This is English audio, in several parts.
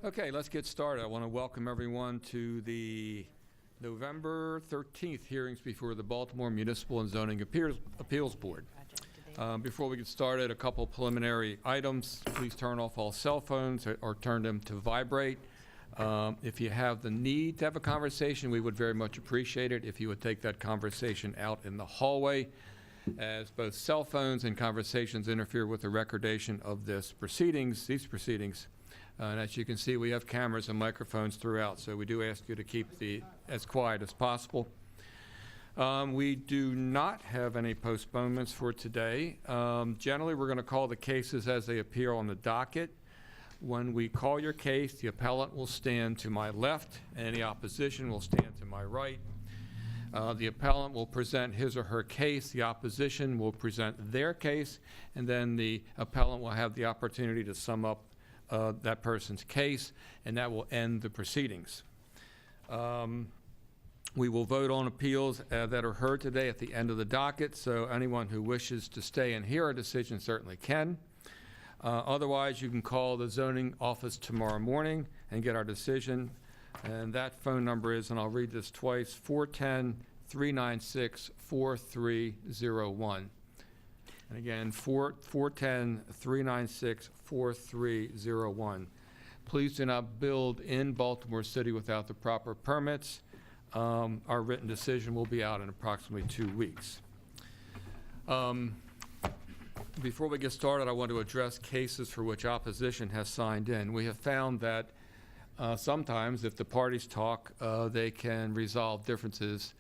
Okay, let's get started. I want to welcome everyone to the November 13th hearings before the Baltimore Municipal and Zoning Appeals Board. Before we get started, a couple preliminary items. Please turn off all cell phones or turn them to vibrate. If you have the need to have a conversation, we would very much appreciate it if you would take that conversation out in the hallway, as both cell phones and conversations interfere with the recordation of these proceedings. And as you can see, we have cameras and microphones throughout, so we do ask you to keep as quiet as possible. We do not have any postponements for today. Generally, we're going to call the cases as they appear on the docket. When we call your case, the appellant will stand to my left, and any opposition will stand to my right. The appellant will present his or her case, the opposition will present their case, and then the appellant will have the opportunity to sum up that person's case, and that will end the proceedings. We will vote on appeals that are heard today at the end of the docket, so anyone who wishes to stay and hear a decision certainly can. Otherwise, you can call the zoning office tomorrow morning and get our decision. And that phone number is, and I'll read this twice, 410-396-4301. And again, 410-396-4301. Please do not build in Baltimore City without the proper permits. Our written decision will be out in approximately 2 weeks. Before we get started, I want to address cases for which opposition has signed in. We have found that sometimes if the parties talk, they can resolve differences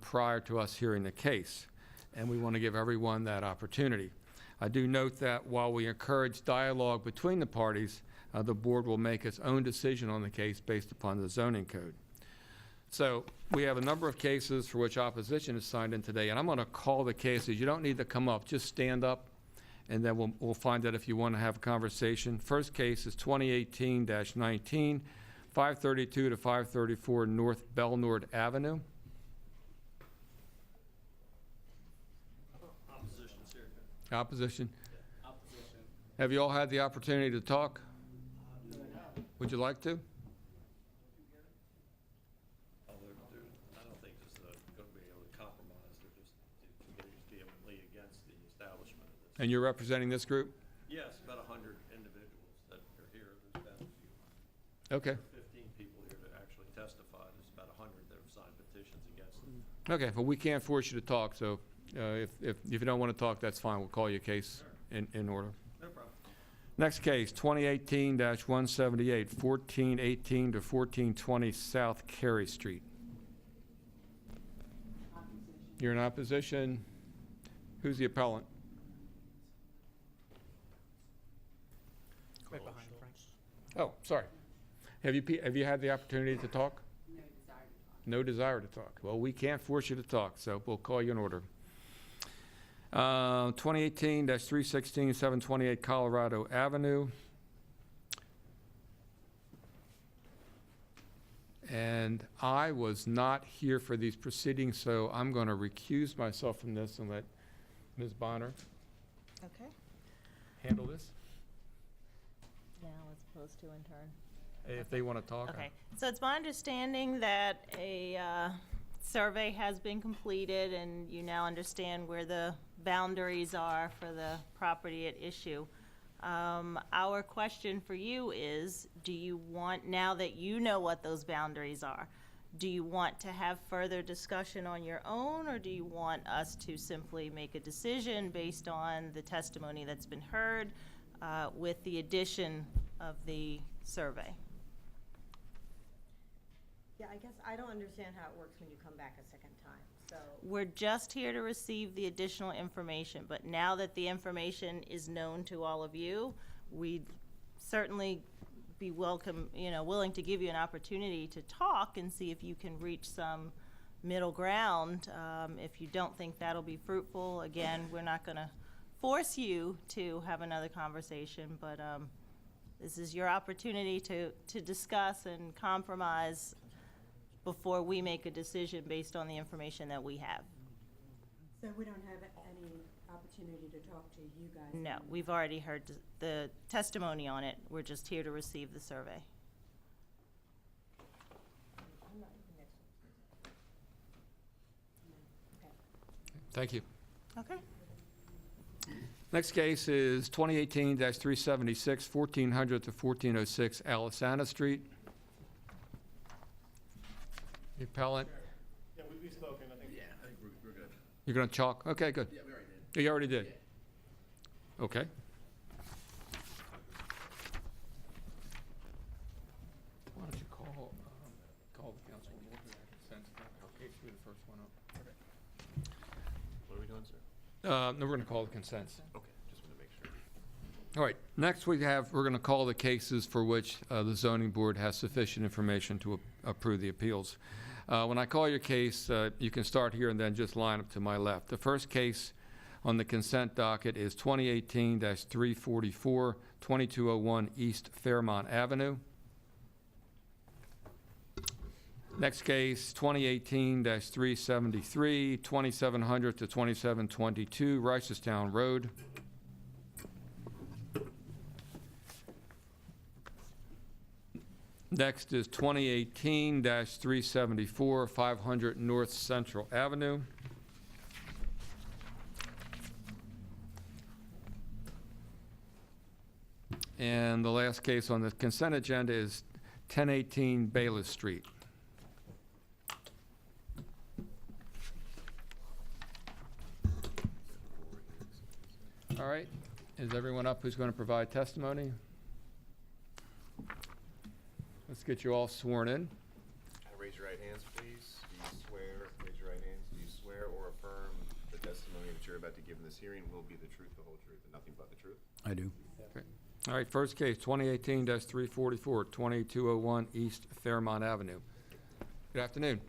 prior to us hearing the case, and we want to give everyone that opportunity. I do note that while we encourage dialogue between the parties, the board will make its own decision on the case based upon the zoning code. So we have a number of cases for which opposition is signed in today, and I'm going to call the cases. You don't need to come up, just stand up, and then we'll find out if you want to have a conversation. First case is 2018-19, 532 to 534 North Belnord Avenue. Opposition's here. Opposition. Yeah. Opposition. Have you all had the opportunity to talk? No. Would you like to? I don't think this is going to be able to compromise. They're just vehemently against the establishment of this. And you're representing this group? Yes, about 100 individuals that are here. There's been a few. Okay. 15 people here that actually testified. There's about 100 that have signed petitions against them. Okay, well, we can't force you to talk, so if you don't want to talk, that's fine. We'll call your case in order. No problem. Next case, 2018-178, 1418 to 1420 South Carey Street. You're in opposition. Who's the appellant? Right behind Frank. Oh, sorry. Have you had the opportunity to talk? No desire to talk. Well, we can't force you to talk, so we'll call you in order. 2018-316, 728 Colorado Avenue. And I was not here for these proceedings, so I'm going to recuse myself from this and let Ms. Bonner Okay. handle this, Now as opposed to in turn. if they want to talk. Okay, so it's my understanding that a survey has been completed and you now understand where the boundaries are for the property at issue. Our question for you is, do you want, now that you know what those boundaries are, do you want to have further discussion on your own, or do you want us to simply make a decision based on the testimony that's been heard with the addition of the survey? Yeah, I guess I don't understand how it works when you come back a second time, so. We're just here to receive the additional information, but now that the information is known to all of you, we'd certainly be willing to give you an opportunity to talk and see if you can reach some middle ground. If you don't think that'll be fruitful, again, we're not gonna force you to have another conversation, but this is your opportunity to discuss and compromise before we make a decision based on the information that we have. So we don't have any opportunity opportunity to talk to you guys? No, we've already heard the testimony on it. We're just here to receive the survey. I'm not the next one. Okay. Thank you. Okay. Next case is 2018-376, 1400 to 1406 Alisana Street. The appellant, Yeah, we've spoken, I think. Yeah, I think we're good. you're going to chalk? Okay, good. Yeah, we already did. You already did? Okay. Why don't you call the council and look at that consent? Okay, through the first one up. What are we doing, sir? No, we're going to call the consents. Okay, just want to make sure. All right, next we're going to call the cases for which the zoning board has sufficient information to approve the appeals. When I call your case, you can start here and then just line up to my left. The first case on the consent docket is 2018-344, 2201 East Fairmont Avenue. Next case, 2018-373, 2700 to 2722 Reisterstown Road. Next is 2018-374, 500 North Central Avenue. And the last case on the consent agenda is 1018 Bayless Street. All right, is everyone up who's going to provide testimony? Let's get you all sworn in. Raise your right hands, please. Do you swear, raise your right hands, do you swear or affirm the testimony that you're about to give in this hearing will be the truth, the whole truth, and nothing but the truth? I do. All right, first case, 2018-344, 2201 East Fairmont Avenue. Good afternoon.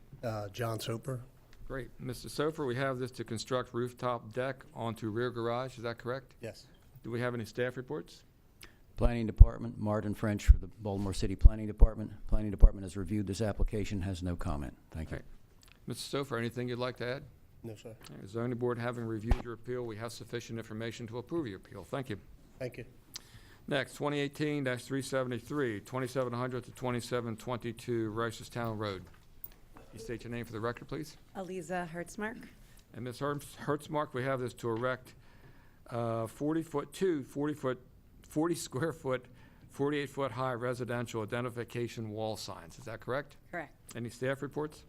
John Soper. Great. Mr. Sofer, we have this to construct rooftop deck onto rear garage, is that correct? Yes. Do we have any staff reports? Planning Department, Martin French for the Baltimore City Planning Department. Planning Department has reviewed this application, has no comment. Thank you. Okay. Mr. Sofer, anything you'd like to add? No, sir. All right, Zoning Board, having reviewed your appeal, we have sufficient information to approve your appeal. Thank you. Thank you. Next, 2018-373, 2700 to 2722 Reisterstown Road. You state your name for the record, please. Aliza Hertzmark. And Ms. Hertzmark, we have this to erect 40 square foot, 48-foot high residential identification wall signs. Is that correct? Correct. Any staff reports?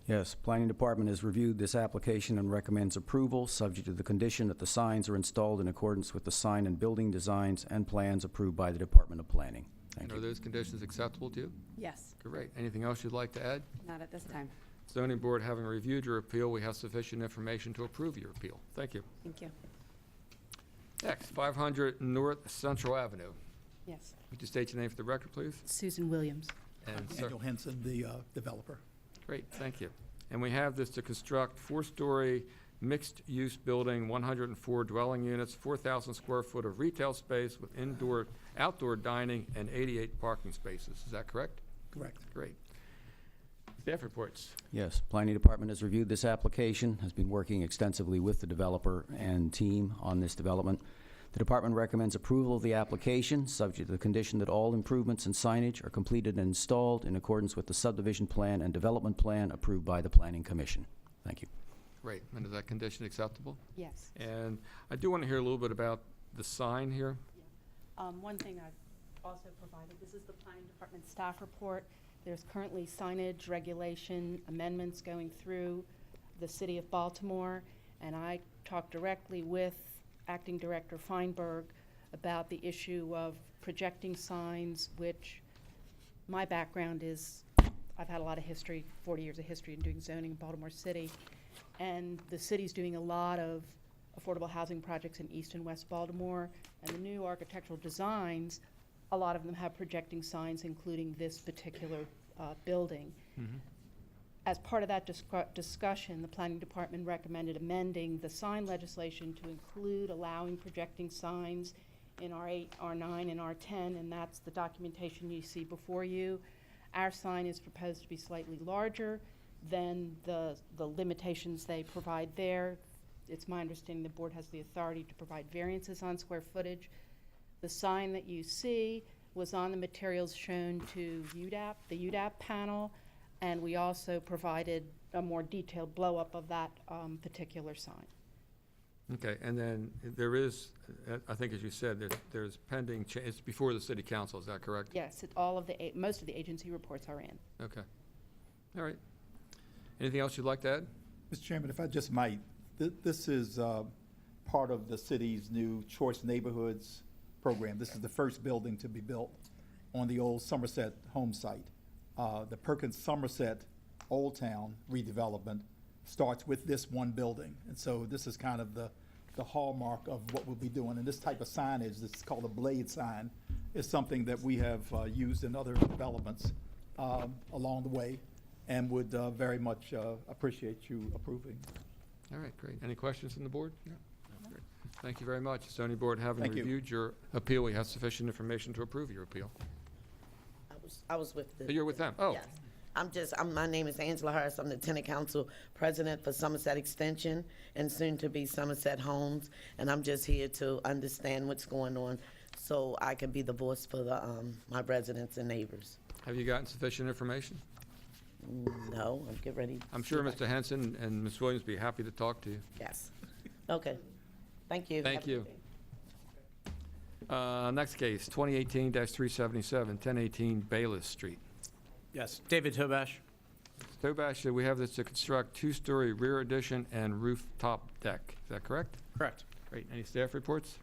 Yes, Planning Department has reviewed this application and recommends approval, subject to the condition that the signs are installed in accordance with the sign and building designs and plans approved by the Department of Planning. Thank And are you. those conditions acceptable to you? Yes, Great. Anything else you'd like to add? not at this time. Zoning Board, having reviewed your appeal, we have sufficient information to approve your appeal. Thank you. Thank you. Next, 500 North Central Avenue. Yes. Would you state your name for the record, please? Susan Williams. And sir, Daniel Henson, the developer. great, thank you. And we have this to construct four-story mixed-use building, 104 dwelling units, 4,000 square foot of retail space with indoor, outdoor dining, and 88 parking spaces. Is that correct? Correct. Great. Staff reports. Yes, Planning Department has reviewed this application, has been working extensively with the developer and team on this development. The department recommends approval of the application, subject to the condition that all improvements and signage are completed and installed in accordance with the subdivision plan and development plan approved by the Planning Commission. Thank you. Great. And is that condition acceptable? Yes. And I do want to hear a little bit about the sign here. One thing I've also provided, this is the Planning Department staff report. There's currently signage regulation amendments going through the city of Baltimore, and I talked directly with Acting Director Feinberg about the issue of projecting signs, which my background is, I've had a lot of history, 40 years of history in doing zoning in Baltimore City, and the city's doing a lot of affordable housing projects in East and West Baltimore, and the new architectural designs, a lot of them have projecting signs, including this particular building. As part of that discussion, the Planning Department recommended amending the sign legislation to include allowing projecting signs in R8, R9, and R10, and that's the documentation you see before you. Our sign is proposed to be slightly larger than the limitations they provide there. It's my understanding the board has the authority to provide variances on square footage. The sign that you see was on the materials shown to UDAP, the UDAP panel, and we also provided a more detailed blow-up of that particular sign. Okay, and then there is, I think as you said, there's pending, it's before the city council, is that correct? Yes, most of the agency reports are in. Okay. All right. Anything else you'd like to add? Mr. Chairman, if I just might, this is part of the city's new Choice Neighborhoods program. This is the first building to be built on the old Somerset home site. The Perkins Somerset Old Town redevelopment starts with this one building. And so this is kind of the hallmark of what we'll be doing. And this type of signage, this is called a blade sign, is something that we have used in other developments along the way and would very much appreciate you approving. All right, great. Any questions from the board? No. Great. Thank you very much. Zoning Board, having Thank you. reviewed your appeal, we have sufficient information to approve your appeal. I was with the. You're with them? Oh. Yes. My name is Angela Harris. I'm the Tenant Council President for Somerset Extension and soon to be Somerset Homes. And I'm just here to understand what's going on so I can be the voice for my residents and neighbors. Have you gotten sufficient information? No, I'm getting ready. I'm sure Mr. Henson and Ms. Williams will be happy to talk to you. Yes. Okay. Thank you. Thank Have a you. good day. Next case, 2018-377, 1018 Bayless Street. Yes, David Tobash. Stobash, we have this to construct two-story rear addition and rooftop deck. Is that correct? Correct. Great. Any staff reports?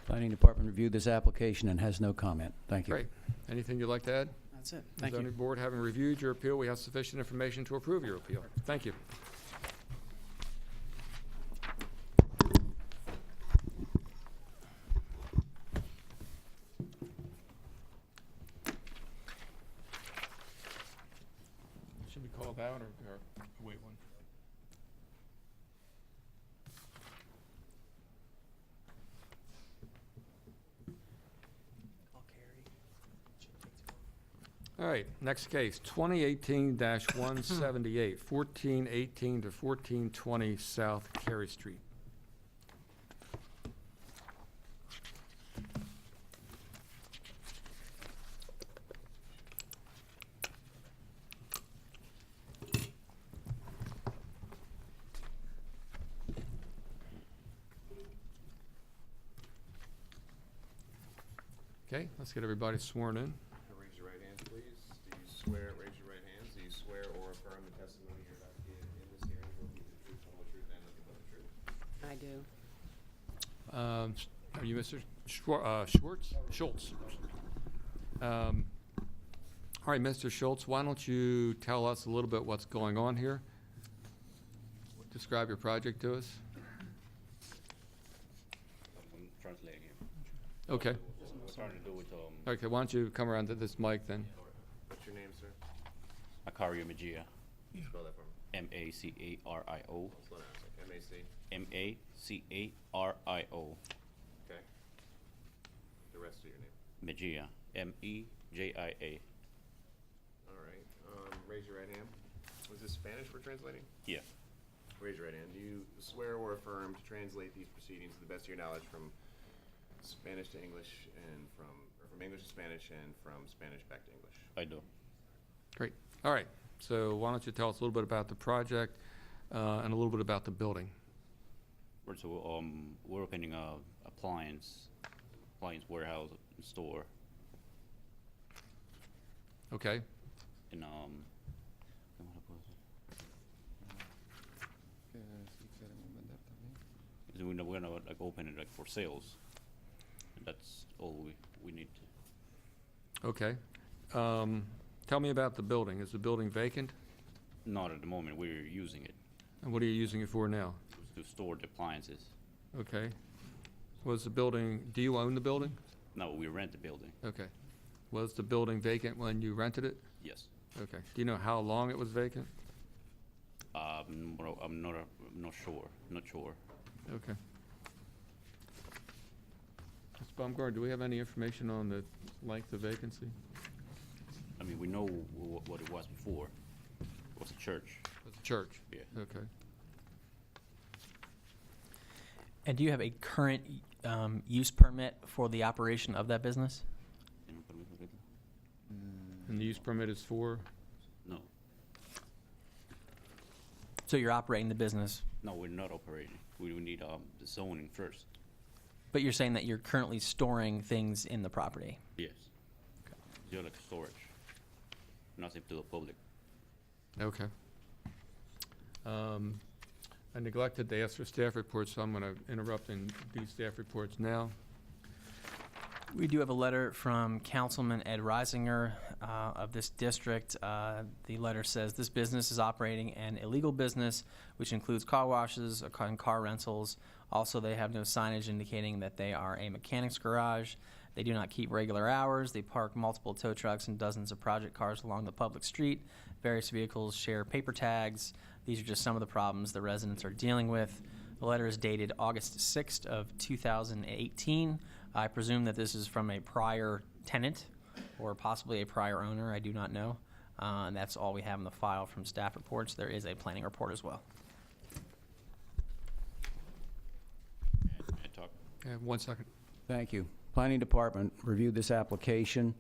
Planning Department reviewed this application and has no comment. Thank you. Great. Anything you'd like to add? That's it. Thank Zoning you. Board, having reviewed your appeal, we have sufficient information to approve your appeal. Thank you. Should we call that or wait one? All right, next case, 2018-178, 1418 to 1420 South Carey Street. Okay, let's get everybody sworn in. Raise your right hands, please. Do you swear, raise your right hands, do you swear or affirm the testimony you're about to give in this hearing will be the truth, the whole truth, and nothing but the truth? I do. Are you Mr. Schwartz? Schultz. All right, Mr. Schultz, why don't you tell us a little bit what's going on here? Describe your project to us. I'm translating here. Okay. We're trying to do with Okay, why don't you come around to this mic then? What's your name, sir? Macario Magia, Spell that for me. M-A-C-A-R-I-O, Slow down a second. M-A-C. M-A-C-A-R-I-O, Okay. The rest of your name. Magia, M-E-J-I-A. All right. Raise your right hand. Was this Spanish we're translating? Yeah, Raise your right hand. Do you swear or affirm to translate these proceedings to the best of your knowledge from Spanish to English and from English to Spanish and from Spanish back to English? I do. Great. All right, so why don't you tell us a little bit about the project and a little bit about the building? So, we're opening a appliance warehouse and store Okay, in, we're gonna like open it like for sales. And that's all we need to. okay. Tell me about the building. Is the building vacant? Not at the moment, we're using it And what are you using it for now? to store the appliances. Okay. Was the building, do you own the building? No, we rent the building, Okay. Was the building vacant when you rented it? yes. Okay. Do you know how long it was vacant? I'm not sure, Okay. Ms. Baumgart, do we have any information on the length of vacancy? I mean, we know what it was before. It was a church. It's a church? Yeah. Okay. And do you have a current use permit for the operation of that business? And the use permit is for? No, So you're operating the business, no, we're not operating. We will need the zoning first. but you're saying that you're currently storing things in the property? Yes. Just like storage, nothing to the public. Okay. I neglected to ask for staff reports, so I'm going to interrupt and do staff reports now. We do have a letter from Councilman Ed Reisinger of this district. The letter says, "This business is operating an illegal business, which includes car washes and car rentals. Also, they have no signage indicating that they are a mechanic's garage. They do not keep regular hours. They park multiple tow trucks and dozens of project cars along the public street. Various vehicles share paper tags. These are just some of the problems the residents are dealing with." The letter is dated August 6th of 2018. I presume that this is from a prior tenant or possibly a prior owner. I do not know. And that's all we have in the file from staff reports. There is a planning report as well. May I talk? 1 second. Thank you. Planning Department reviewed this application,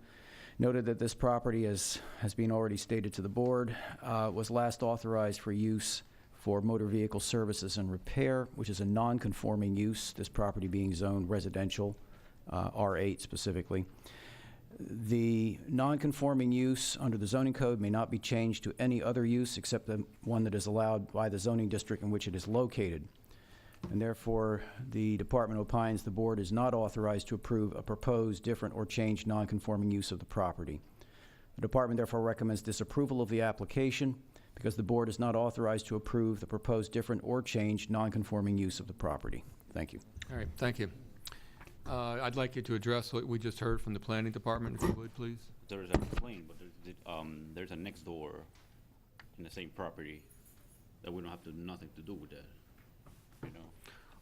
noted that this property, has been already stated to the board, was last authorized for use for motor vehicle services and repair, which is a non-conforming use, this property being zoned residential, R8 specifically. The non-conforming use under the zoning code may not be changed to any other use except the one that is allowed by the zoning district in which it is located. And therefore, the department opines the board is not authorized to approve a proposed different or changed non-conforming use of the property. The department therefore recommends disapproval of the application because the board is not authorized to approve the proposed different or changed non-conforming use of the property. Thank you. All right, thank you. I'd like you to address what we just heard from the planning department, if you would, please. There is a complaint, but there's a next door in the same property that we don't have nothing to do with that, you know?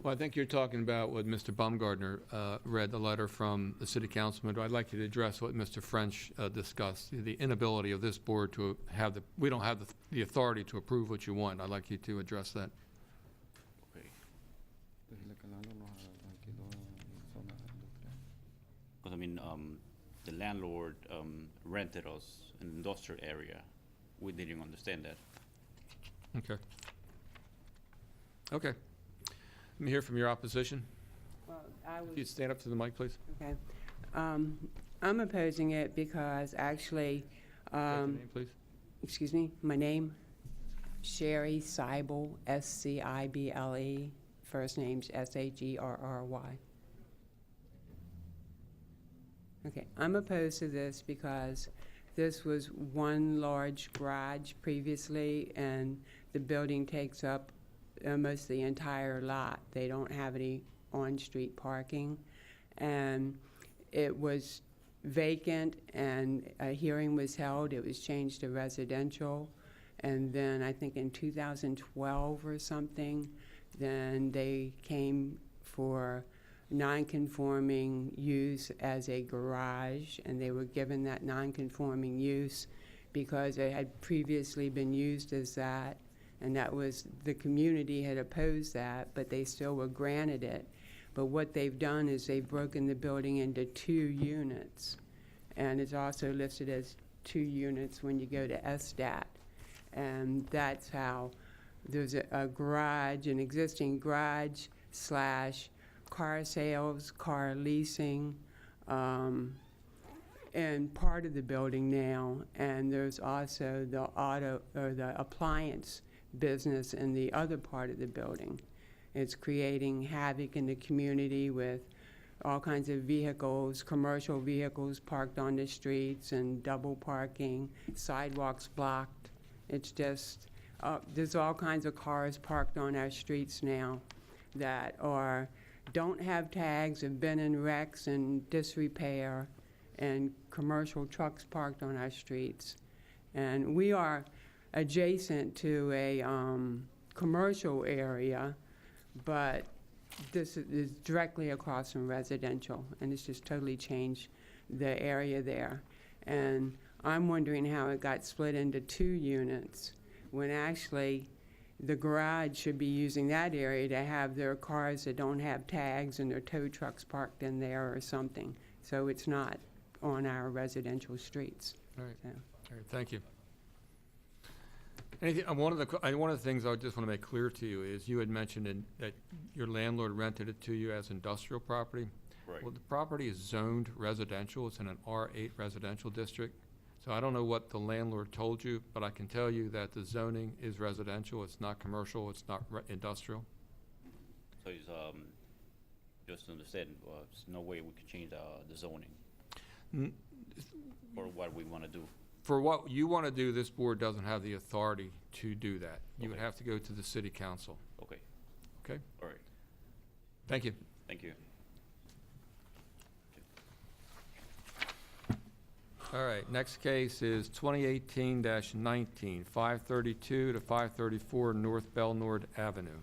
Well, I think you're talking about what Mr. Baumgartner read, the letter from the city councilman. I'd like you to address what Mr. French discussed, the inability of this board to have we don't have the authority to approve what you want. I'd like you to address that. Okay. Because I mean, the landlord rented us an industrial area. We didn't understand that. Okay. Okay. Let me hear from your opposition. Well, I Could you was, stand up to the mic, please? okay. I'm opposing it because actually, State your name, please. excuse me, my name, Sherry Seibel, S-C-I-B-L-E, first name's S-A-G-R-R-Y. Okay, I'm opposed to this because this was one large garage previously, and the building takes up almost the entire lot. They don't have any on-street parking, and it was vacant, and a hearing was held. It was changed to residential, and then I think in 2012 or something, then they came for non-conforming use as a garage, and they were given that non-conforming use because it had previously been used as that, and that was, the community had opposed that, but they still were granted it. But what they've done is they've broken the building into 2 units, and it's also listed as 2 units when you go to SDAT. And that's how there's a garage, an existing garage / car sales, car leasing, and part of the building now. And there's also the auto or the appliance business in the other part of the building. It's creating havoc in the community with all kinds of vehicles, commercial vehicles parked on the streets and double parking, sidewalks blocked. It's just, there's all kinds of cars parked on our streets now that don't have tags, have been in wrecks and disrepair, and commercial trucks parked on our streets. And we are adjacent to a commercial area, but this is directly across from residential, and it's just totally changed the area there. And I'm wondering how it got split into 2 units, when actually the garage should be using that area to have their cars that don't have tags and their tow trucks parked in there or something. So it's not on our residential streets. All right, So. all right, thank you. Anything, one of the things I just want to make clear to you is you had mentioned that your landlord rented it to you as industrial property. Right. Well, the property is zoned residential. It's in an R8 residential district. So I don't know what the landlord told you, but I can tell you that the zoning is residential. It's not commercial. It's not industrial. So it's, just to understand, there's no way we could change the zoning for what we want to do. For what you want to do, this board doesn't have the authority to do that. You would Okay. have to go to the city council. Okay, Okay? all right, Thank you. thank you. All right, next case is 2018-19, 532 to 534 North Belnord Avenue.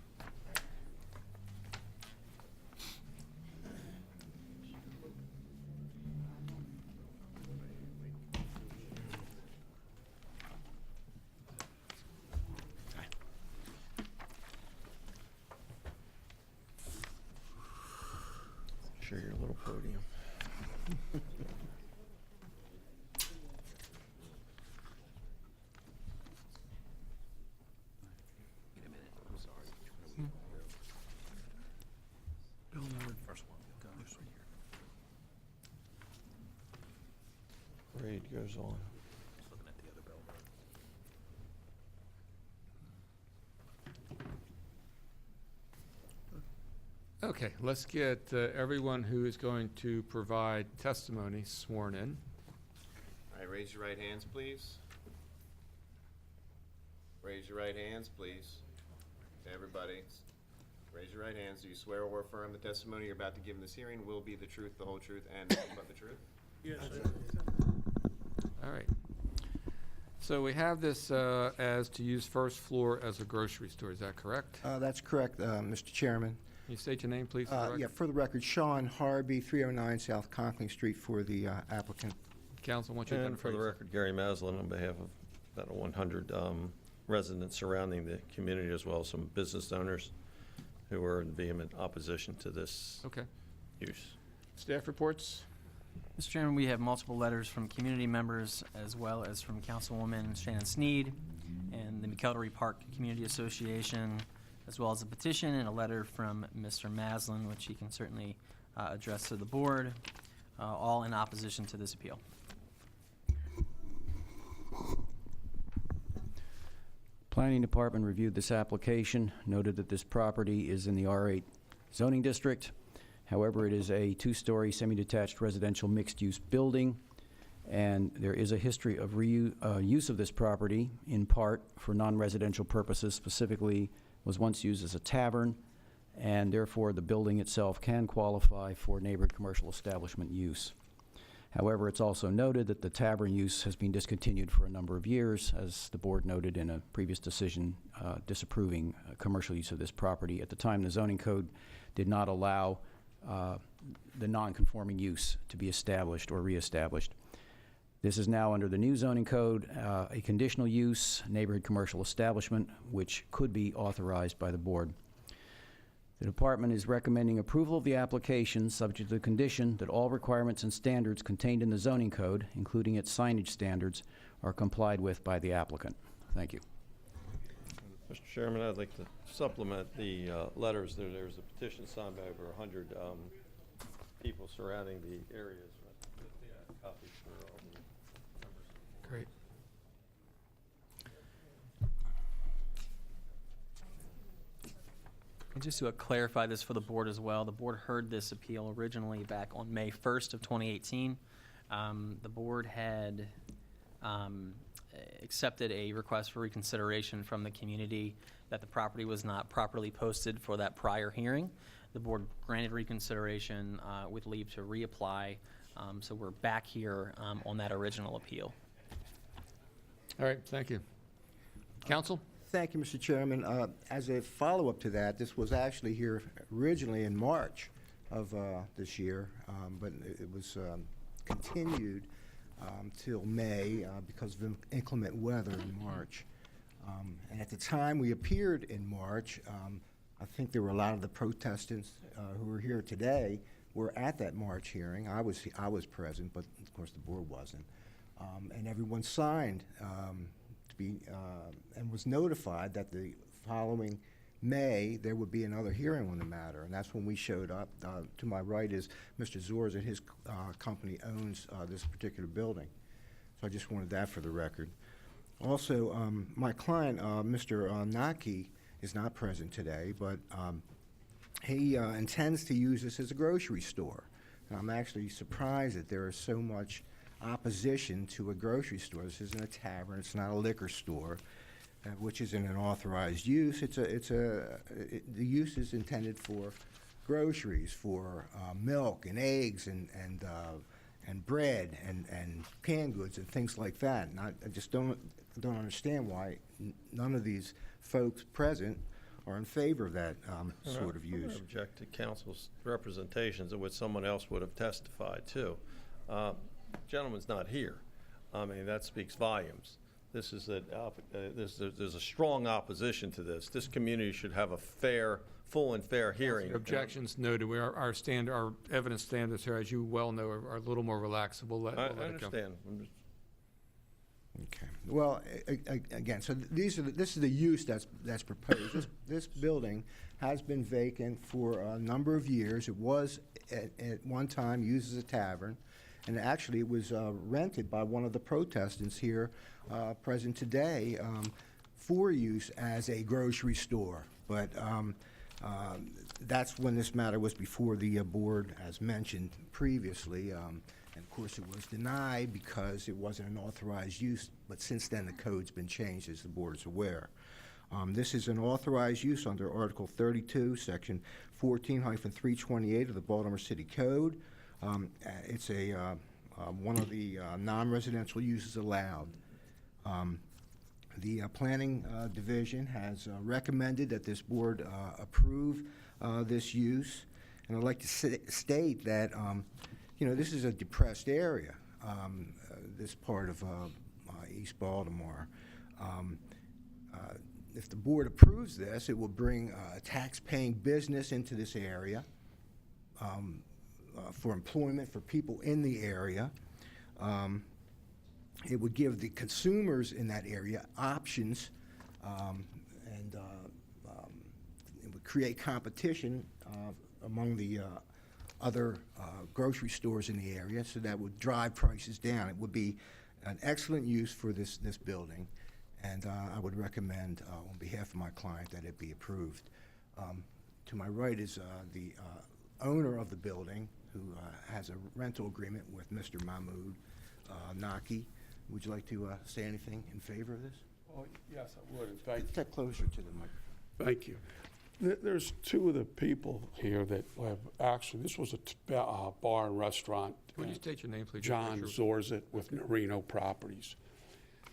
Share your little podium. Parade goes on. Okay, let's get everyone who is going to provide testimony sworn in. All right, raise your right hands, please. Raise your right hands, please. Everybody, raise your right hands. Do you swear or affirm the testimony you're about to give in this hearing will be the truth, the whole truth, and nothing but the truth? Yes, All right. So we have this as to use first floor as a grocery store. Is that correct? That's correct, Mr. Chairman. Can you state your name, please, for the record? Yeah, for the record, Sean Harvey, 309 South Conkling Street for the applicant. Council, wants you to And for the identify record, Gary Maslin on behalf of about 100 residents surrounding the community, as well as some business owners who are in vehement opposition to this Okay. use. Staff reports? Mr. Chairman, we have multiple letters from community members as well as from Councilwoman Shannon Sneed and the McElderry Park Community Association, as well as a petition and a letter from Mr. Maslin, which he can certainly address to the board, all in opposition to this appeal. Planning Department reviewed this application, noted that this property is in the R8 zoning district. However, it is a two-story semi-detached residential mixed-use building, and there is a history of use of this property, in part for non-residential purposes, specifically was once used as a tavern, and therefore the building itself can qualify for neighborhood commercial establishment use. However, it's also noted that the tavern use has been discontinued for a number of years, as the board noted in a previous decision disapproving commercial use of this property. At the time, the zoning code did not allow the non-conforming use to be established or reestablished. This is now under the new zoning code, a conditional use neighborhood commercial establishment, which could be authorized by the board. The department is recommending approval of the application subject to the condition that all requirements and standards contained in the zoning code, including its signage standards, are complied with by the applicant. Thank you. Mr. Chairman, I'd like to supplement the letters. There's a petition signed by over 100 people surrounding the areas. Copies for all the members. Great. And just to clarify this for the board as well, the board heard this appeal originally back on May 1st of 2018. The board had accepted a request for reconsideration from the community that the property was not properly posted for that prior hearing. The board granted reconsideration with leave to reapply, so we're back here on that original appeal. All right, thank you. Council? Thank you, Mr. Chairman. As a follow-up to that, this was actually here originally in March of this year, but it was continued till May because of inclement weather in March. And at the time we appeared in March, I think there were a lot of the protestants who are here today were at that March hearing. I was present, but of course the board wasn't. And everyone signed to be and was notified that the following May there would be another hearing on the matter, and that's when we showed up. To my right is Mr. Zors, and his company owns this particular building. So I just wanted that for the record. Also, my client, Mr. Naki, is not present today, but he intends to use this as a grocery store. And I'm actually surprised that there is so much opposition to a grocery store. This isn't a tavern, it's not a liquor store, which isn't an authorized use. The use is intended for groceries, for milk and eggs and bread and canned goods and things like that. And I just don't understand why none of these folks present are in favor of that sort of I'm gonna use. object to council's representations of what someone else would have testified to. Gentleman's not here. I mean, that speaks volumes. This is there's a strong opposition to this. This community should have a full and fair hearing. Objections noted. Our evidence standards here, as you well know, are a little more relaxed. So we'll let I it go. understand. I'm just- Okay. Well, again, so this is the use that's proposed. This building has been vacant for a number of years. It was at one time used as a tavern, and actually it was rented by one of the protestants here present today for use as a grocery store. But that's when this matter was before the board, as mentioned previously. And of course, it was denied because it wasn't an authorized use, but since then the code's been changed, as the board is aware. This is an authorized use under Article 32, Section 14-328 of the Baltimore City Code. It's one of the non-residential uses allowed. The Planning Division has recommended that this board approve this use, and I'd like to state that this is a depressed area, this part of East Baltimore. If the board approves this, it will bring a tax-paying business into this area for employment for people in the area. It would give the consumers in that area options, and it would create competition among the other grocery stores in the area, so that would drive prices down. It would be an excellent use for this building, and I would recommend on behalf of my client that it be approved. To my right is the owner of the building, who has a rental agreement with Mr. Mahmoud Naki. Would you like to say anything in favor of this? Oh, yes, I would, and thank you. Get closer to the mic. Thank you. There's two of the people here that have actually, this was a bar and restaurant. Would you state your name, please? John Zorzit with Norino Properties.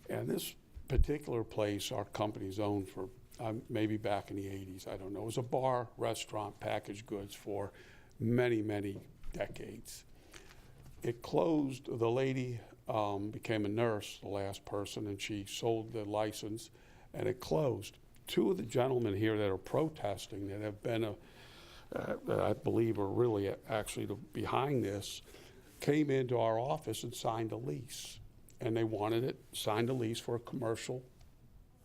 And this particular place, our company's owned for maybe back in the 80s, I don't know. It was a bar, restaurant, packaged goods for many, many decades. It closed. The lady became a nurse, the last person, and she sold the license, and it closed. Two of the gentlemen here that are protesting, that have been, that I believe are really actually behind this, came into our office and signed a lease. And they wanted it, signed a lease for a commercial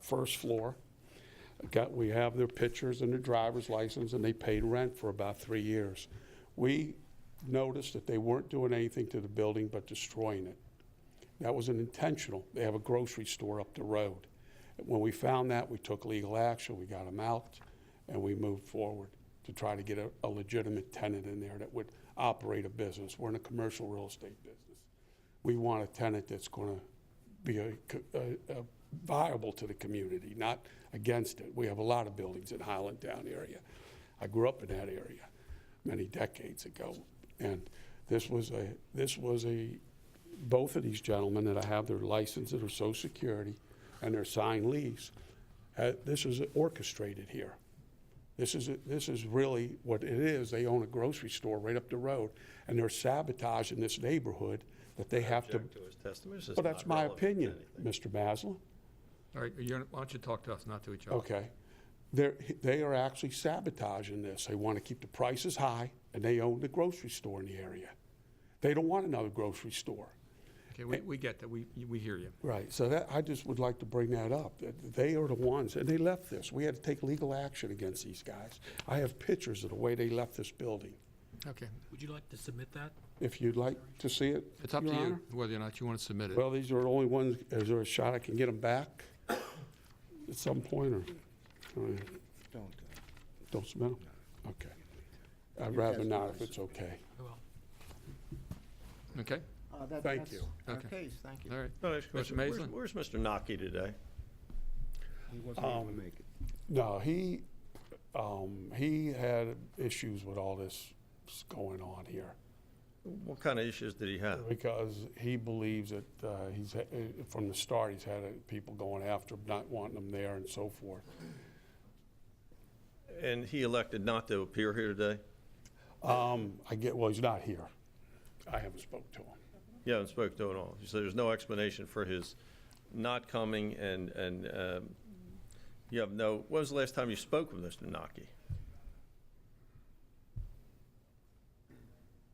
first floor. We have their pictures and their driver's license, and they paid rent for about 3 years. We noticed that they weren't doing anything to the building but destroying it. That was an intentional. They have a grocery store up the road. When we found that, we took legal action, we got them out, and we moved forward to try to get a legitimate tenant in there that would operate a business. We're in a commercial real estate business. We want a tenant that's going to be viable to the community, not against it. We have a lot of buildings in Highlandtown area. I grew up in that area many decades ago, and both of these gentlemen that I have their licenses or Social Security and their signed lease, this is orchestrated here. This is really what it is. They own a grocery store right up the road, and they're sabotaging this neighborhood that they have to. Object to his testimony. This is Well, that's not my relevant to opinion, anything. Mr. Baslin. All right, why don't you talk to us, not to each other? Okay. They are actually sabotaging this. They want to keep the prices high, and they own the grocery store in the area. They don't want another grocery store. Okay, we get that, we hear you. Right, so that, I just would like to bring that up, that they are the ones, and they left this. We had to take legal action against these guys. I have pictures of the way they left this building. Okay, Would you like to submit that? If you'd like to see it, it's up to Your you, Honor. whether or not you want to submit it. Well, these are the only ones, is there a shot I can get them back at some point, or? Don't submit them? Okay. I'd rather not if it's okay. Okay, Thank you. Okay. Case, thank you. all right. Next question. Mr. Maislin? Where's Mr. Nocky today? He wasn't able to make it. No, he had issues with all this going on here. What kind of issues did he have? Because he believes that from the start, he's had people going after him, not wanting him there and so forth. And he elected not to appear here today? Well, he's not here. I haven't spoke to him. You haven't spoken to him at all? So there's no explanation for his not coming, and you have no, when was the last time you spoke with Mr. Nocky?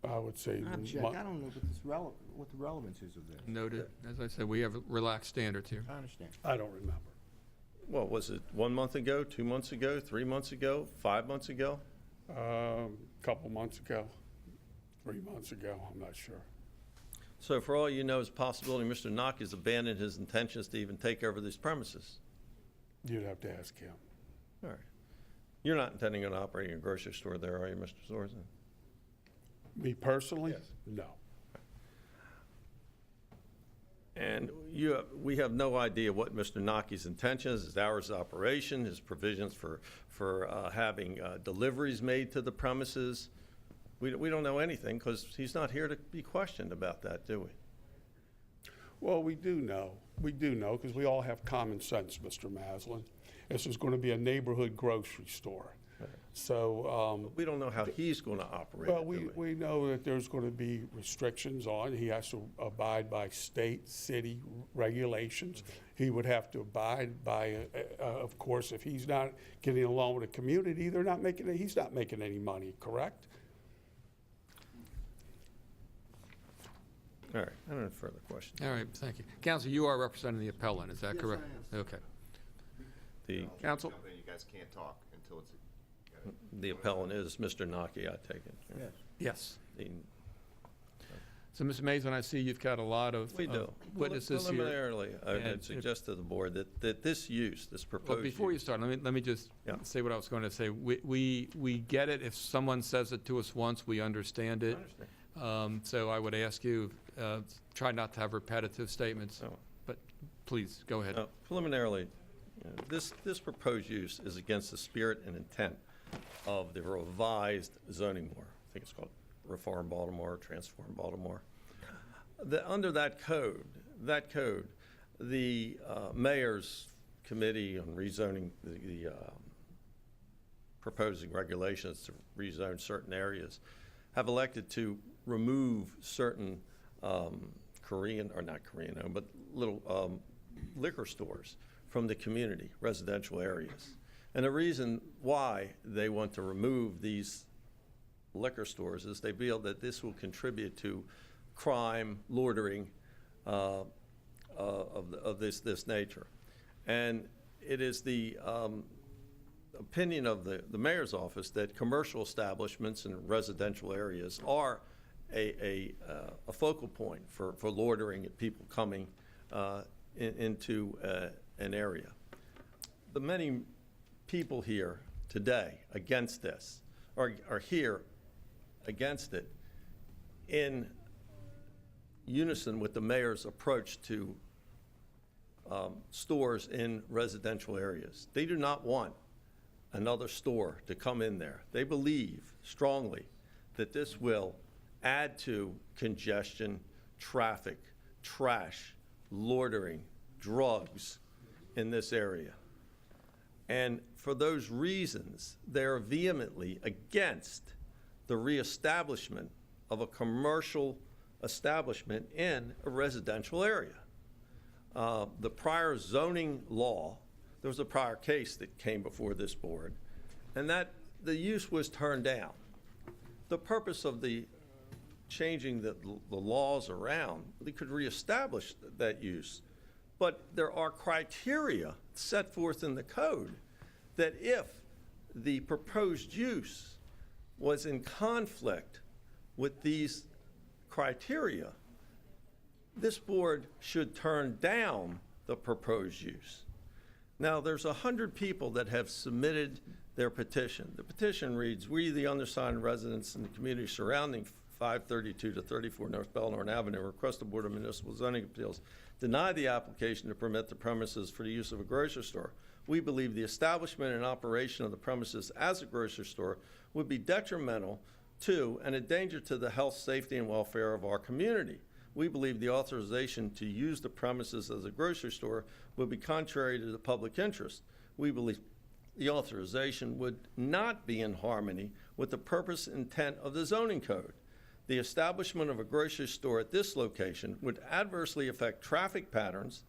I would say. I don't know what the relevance is of this. Noted. As I said, we have relaxed standards here. I understand. I don't remember. What, was it 1 month ago, 2 months ago, 3 months ago, 5 months ago? Couple months ago, 3 months ago, I'm not sure. So for all you know, it's a possibility Mr. Nocky's abandoned his intentions to even take over these premises. You'd have to ask him. All right. You're not intending on operating a grocery store there, are you, Mr. Sorensen? Me personally? Yes. No. And we have no idea what Mr. Nocky's intentions, his hours of operation, his provisions for having deliveries made to the premises. We don't know anything because he's not here to be questioned about that, do we? Well, we do know. We do know because we all have common sense, Mr. Maslin. This is going to be a neighborhood grocery store. So. We don't know how he's going to operate. Well, it, do we know that there's going to be restrictions on. He has to abide by state, city regulations. He would have to abide by, of course, if he's not getting along with the community, he's not making any money, correct? All right, I don't have further questions. All right, thank you. Counsel, you are representing the appellant, is that correct? Okay. The Counsel? You guys can't talk until it's. The appellant is Mr. Nocky, I take it. Yes. Yes. The- So, Mr. Mason, I see you've got a lot of We do. witnesses here. Preliminarily, I And would suggest to the board that this use, this Well, proposed before you use- start, let me just Yeah. say what I was going to say. We get it. If someone says it to us once, we understand it. So I would ask you, try not to have repetitive statements, No. but please, go ahead. Preliminarily, this proposed use is against the spirit and intent of the revised zoning law. I think it's called Reform Baltimore, Transform Baltimore. Under that code, the mayor's committee on rezoning, the proposing regulations to rezone certain areas, have elected to remove certain Korean, or not Korean, but little liquor stores from the community, residential areas. And the reason why they want to remove these liquor stores is they feel that this will contribute to crime, loitering of this nature. And it is the opinion of the mayor's office that commercial establishments in residential areas are a focal point for loitering and people coming into an area. The many people here today against this are here against it in unison with the mayor's approach to stores in residential areas. They do not want another store to come in there. They believe strongly that this will add to congestion, traffic, trash, loitering, drugs in this area. And for those reasons, they are vehemently against the reestablishment of a commercial establishment in a residential area. the prior zoning law, there was a prior case that came before this board, and that the use was turned down. The purpose of the changing the laws around, they could reestablish that use. But there are criteria set forth in the code that if the proposed use was in conflict with these criteria, this board should turn down the proposed use. Now, there's 100 people that have submitted their petition. The petition reads, "We, the undersigned residents in the community surrounding 532 to 34 North Baltimore Avenue, request the Board of Municipal Zoning Appeals deny the application to permit the premises for the use of a grocery store. We believe the establishment and operation of the premises as a grocery store would be detrimental to and a danger to the health, safety, and welfare of our community. We believe the authorization to use the premises as a grocery store would be contrary to the public interest. We believe the authorization would not be in harmony with the purpose and intent of the zoning code. The establishment of a grocery store at this location would adversely affect traffic patterns.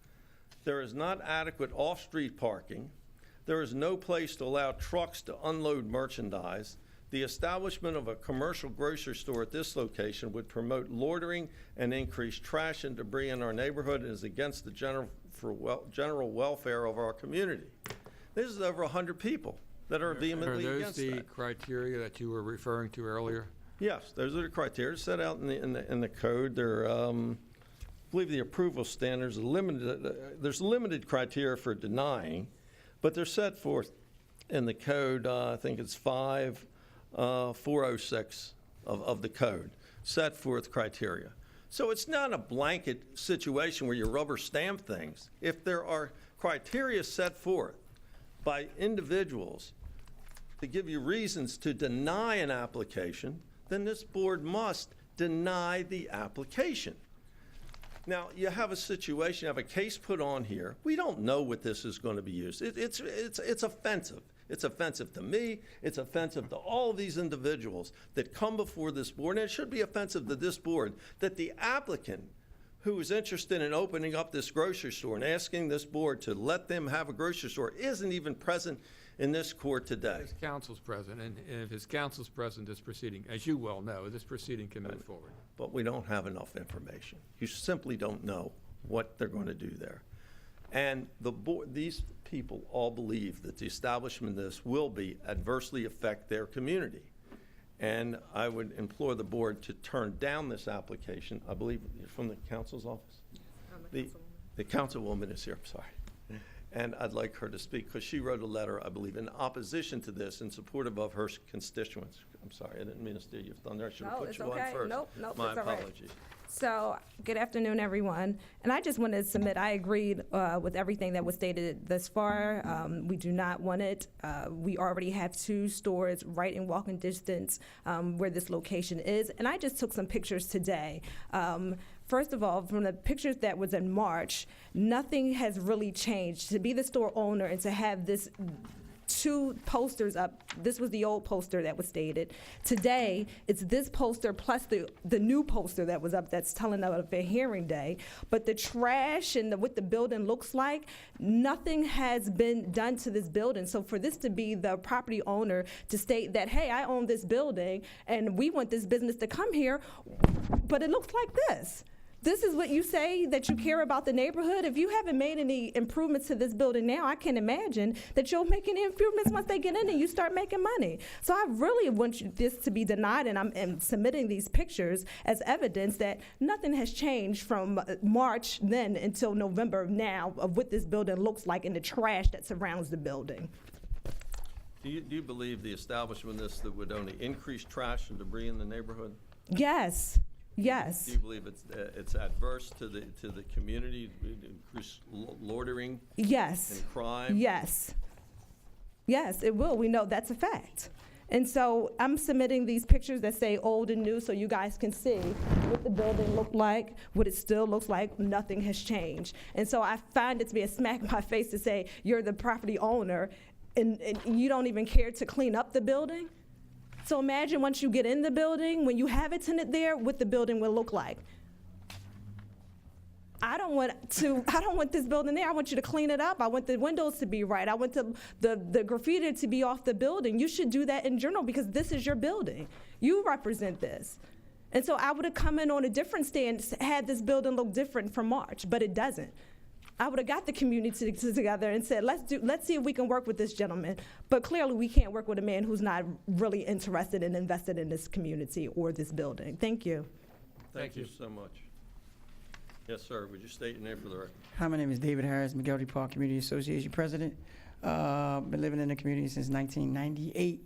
There is not adequate off-street parking. There is no place to allow trucks to unload merchandise. The establishment of a commercial grocery store at this location would promote loitering and increase trash and debris in our neighborhood and is against the general welfare of our community." This is over 100 people that are vehemently against that. Are those the criteria that you were referring to earlier? Yes, those are the criteria set out in the code. They're, I believe the approval standards are limited. There's limited criteria for denying, but they're set forth in the code. I think it's 406 of the code, set forth criteria. So it's not a blanket situation where you rubber stamp things. If there are criteria set forth by individuals to give you reasons to deny an application, then this board must deny the application. Now, you have a situation, you have a case put on here. We don't know what this is going to be used. It's offensive. It's offensive to me. It's offensive to all of these individuals that come before this board. And it should be offensive to this board that the applicant who is interested in opening up this grocery store and asking this board to let them have a grocery store isn't even present in this court today. His counsel's present, and if his counsel's present, this proceeding, as you well know, this proceeding can move forward. But we don't have enough information. You simply don't know what they're going to do there. And the board, these people all believe that the establishment of this will adversely affect their community. And I would implore the board to turn down this application. I believe you're from the council's office? The councilwoman is here, I'm sorry. And I'd like her to speak because she wrote a letter, I believe, in opposition to this in supportive of her constituents. I'm sorry, I didn't mean to steal your thunder. I should have put you on first. Nope, My it's all right. apologies. So, good afternoon, everyone. And I just wanted to submit, I agreed with everything that was stated thus far. We do not want it. We already have 2 stores right in walking distance where this location is. And I just took some pictures today. First of all, from the pictures that was in March, nothing has really changed. To be the store owner and to have this 2 posters up, this was the old poster that was stated. Today, it's this poster plus the new poster that was up that's telling of a hearing day. But the trash and what the building looks like, nothing has been done to this building. So for this to be the property owner to state that, hey, I own this building and we want this business to come here, but it looks like this. This is what you say, that you care about the neighborhood. If you haven't made any improvements to this building now, I can imagine that you'll make any improvements once they get in and you start making money. So I really want this to be denied, and I'm submitting these pictures as evidence that nothing has changed from March then until November now of what this building looks like and the trash that surrounds the building. Do you believe the establishment of this that would only increase trash and debris in the neighborhood? Yes. Yes. Do you believe it's adverse to the community, increase loitering? Yes. And crime? Yes. Yes, it will. We know that's a fact. And so I'm submitting these pictures that say old and new so you guys can see what the building looked like, what it still looks like. Nothing has changed. And so I find it to be a smack in my face to say you're the property owner and you don't even care to clean up the building. So imagine once you get in the building, when you have a tenant there, what the building will look like. I don't want this building there. I want you to clean it up. I want the windows to be right. I want the graffiti to be off the building. You should do that in general because this is your building. You represent this. And so I would have come in on a different stand, had this building look different from March, but it doesn't. I would have got the community together and said, let's see if we can work with this gentleman. But clearly we can't work with a man who's not really interested and invested in this community or this building. Thank you. Thank you so much. Yes, sir. Would you state your name for the record? Hi, my name is David Harris, McGilty Park Community Association President. Been living in the community since 1998.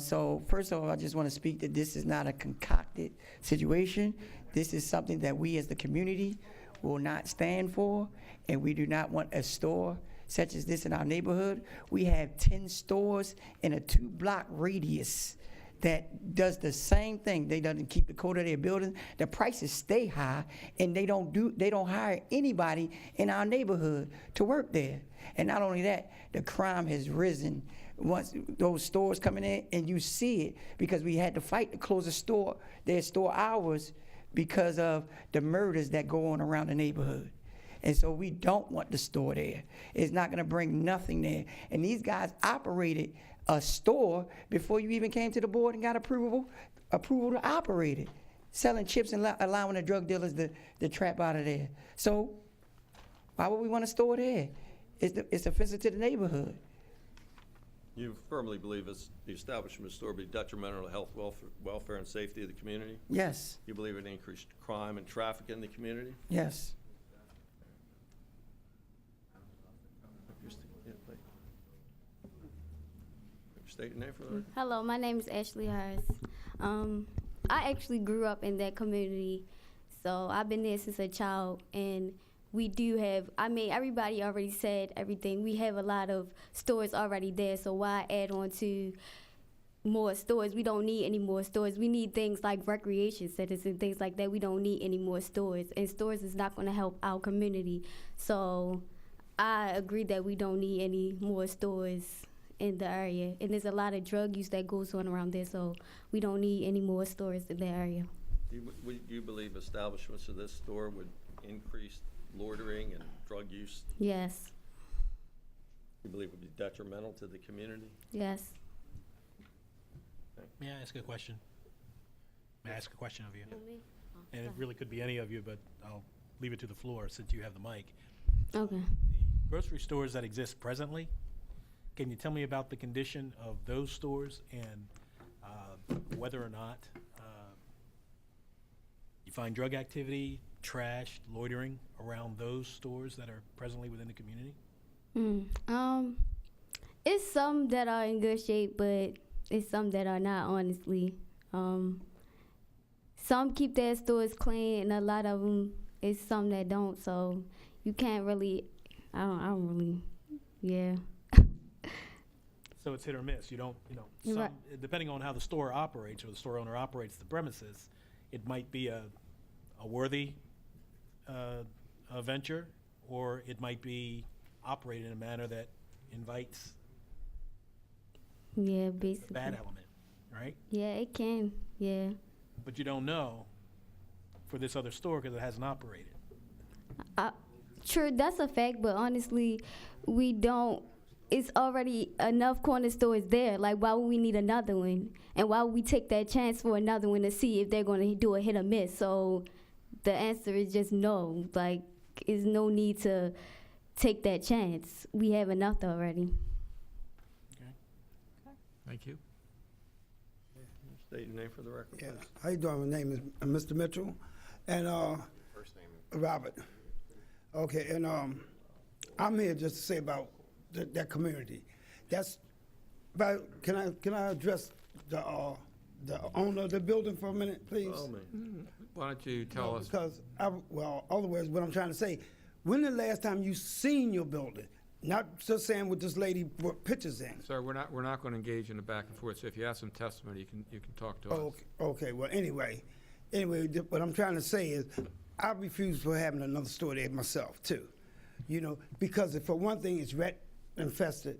So first of all, I just want to speak that this is not a concocted situation. This is something that we as the community will not stand for, and we do not want a store such as this in our neighborhood. We have 10 stores in a 2-block radius that does the same thing. They doesn't keep the code of their building. The prices stay high, and they don't hire anybody in our neighborhood to work there. And not only that, the crime has risen once those stores coming in, and you see it because we had to fight to close their store hours because of the murders that go on around the neighborhood. And so we don't want the store there. It's not gonna bring nothing there. And these guys operated a store before you even came to the board and got approval to operate it, selling chips and allowing the drug dealers to trap out of there. So why would we want a store there? It's offensive to the neighborhood. You firmly believe the establishment of the store will be detrimental to health, welfare, and safety of the community? Yes. You believe it increased crime and traffic in the community? Yes. State your name for the record. Hello, my name is Ashley Harris. I actually grew up in that community, so I've been there since a child, and we do have, everybody already said everything. We have a lot of stores already there, so why add on to more stores? We don't need any more stores. We need things like recreation centers and things like that. We don't need any more stores, and stores is not going to help our community. So I agree that we don't need any more stores in the area, and there's a lot of drug use that goes on around there, so we don't need any more stores in the area. Do you believe establishments of this store would increase loitering and drug use? Yes. You believe it would be detrimental to the community? Yes. May I ask a question? May I ask a question of you? And it really could be any of you, but I'll leave it to the floor since you have the mic. Okay. The grocery stores that exist presently, can you tell me about the condition of those stores and whether or not you find drug activity, trash, loitering around those stores that are presently within the community? It's some that are in good shape, but it's some that are not, honestly. Some keep their stores clean, and a lot of them, it's some that don't, so you can't really, I don't really, yeah. So it's hit or miss. You don't, Right. depending on how the store operates or the store owner operates the premises, it might be a worthy venture, or it might be operated in a manner that invites Yeah, a basically. bad element, right? Yeah, it can, yeah. But you don't know for this other store because it hasn't operated. True, that's a fact, but honestly, we don't. It's already enough corner stores there. Like, why would we need another one? And why would we take that chance for another one to see if they're going to do a hit or miss? So the answer is just no. Like, there's no need to take that chance. We have enough already. Thank you. State your name for the record, Yeah. please. How you doing? My name is Mr. Mitchell, and First name. Robert. Okay, and I'm here just to say about that community. That's about. Can I address the owner of the building for a minute, please? Oh, man. Why don't you tell us? Because otherwise, what I'm trying to say, when the last time you seen your building? Not just saying what this lady put pictures in. Sir, we're not going to engage in a back and forth, so if you have some testimony, you can talk to us. Okay, well, anyway, what I'm trying to say is, I refuse for having another store there myself, too. Because for one thing, it's rat infested.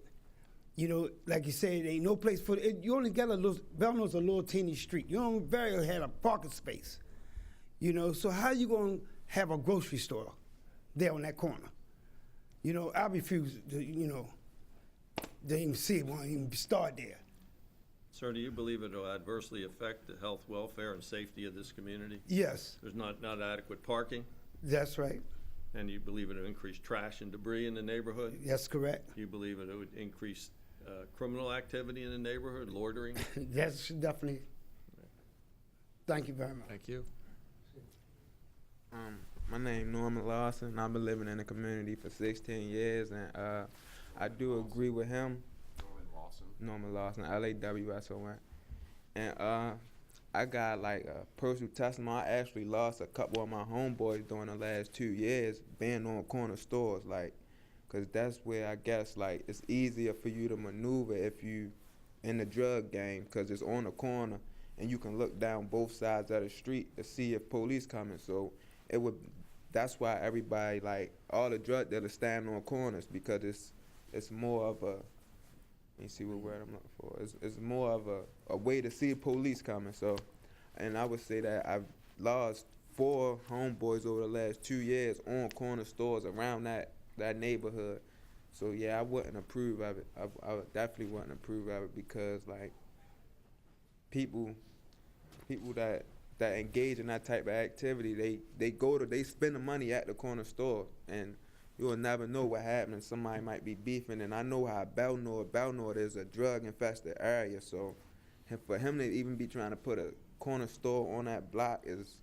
Like you said, ain't no place for it. You only got Belmore's a little teeny street. You don't barely have a parking space. So how you going to have a grocery store there on that corner. You know, I refuse to, you know, to even see it, won't even start there. Sir, do you believe it will adversely affect the health, welfare, and safety of this community? Yes, There's not adequate parking, that's right. and you believe it will increase trash and debris in the neighborhood? That's correct. You believe it would increase criminal activity in the neighborhood, loitering? That's definitely. Thank you very much. Thank you. My name Norman Lawson. I've been living in the community for 16 years, and I do agree with him. Norman Lawson, Lawson. And I got like a personal testimony. I actually lost a couple of my homeboys during the last 2 years being on corner stores, like, cause that's where I guess like it's easier for you to maneuver if you in the drug game, cause it's on the corner and you can look down both sides of the street to see if police coming. So it would. That's why everybody, like all the drug dealers, stand on corners, because it's more of a. Let me see what word I'm looking for. It's more of a way to see police coming. So, and I would say that I've lost 4 homeboys over the last 2 years on corner stores around that neighborhood. So yeah, I wouldn't approve of it. I would definitely wouldn't approve of it, because like people that engage in that type of activity, they spend the money at the corner store, and you'll never know what happened. Somebody might be beefing, and I know how Baltimore is a drug-infested area, so for him to even be trying to put a corner store on that block is,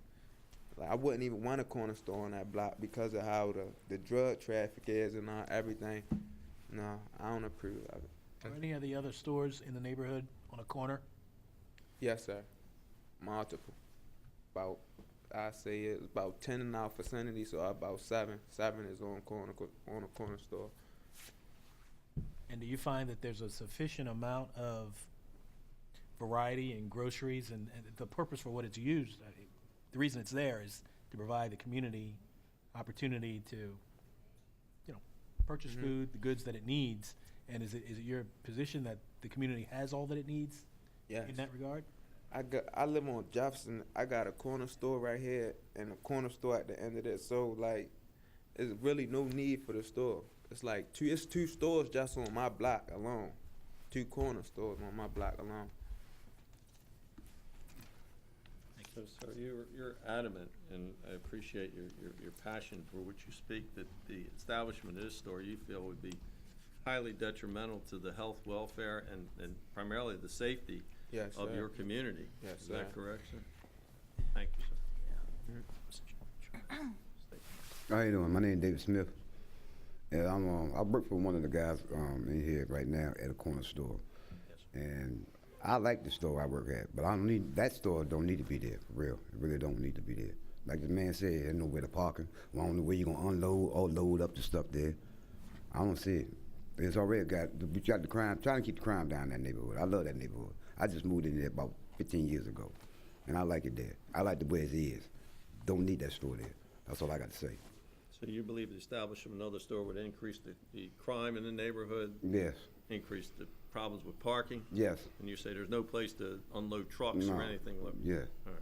like, I wouldn't even want a corner store on that block because of how the drug traffic is and everything. No, I don't approve of it. Are any of the other stores in the neighborhood on a corner? Yes, sir. Multiple. I say it's about 10 in our vicinity, so about 7 is on a corner store. And do you find that there's a sufficient amount of variety in groceries, and the purpose for what it's used, the reason it's there is to provide the community opportunity to, you know, purchase food, the goods that it needs, and is it your position that the community has all that it needs? Yes. In that regard? I live on Jefferson. I got a corner store right here and a corner store at the end of this. So like, there's really no need for the store. It's like it's 2 stores just on my block alone. 2 corner stores on my block alone. So, sir, you're adamant, and I appreciate your passion for which you speak, that the establishment of this store you feel would be highly detrimental to the health, welfare, and primarily the safety of your community. Yes, Is sir. that correct, sir? Thank you, sir. How you doing? My name is David Smith. And I work for one of the guys in here right now at a corner store. And I like the store I work at, but that store don't need to be there, for real. It really don't need to be there. Like the man said, there's nowhere to parking. Well, I don't know where you're gonna unload or load up the stuff there. I don't see it. It's already we got the crime, trying to keep the crime down in that neighborhood. I love that neighborhood. I just moved in there about 15 years ago, and I like it there. I like the way it is. Don't need that store there. That's all I got to say. So you believe the establishment of another store would increase the crime in the neighborhood? Yes. Increase the problems with parking? Yes. And you say there's no place to unload trucks or anything like that? Yeah. All right.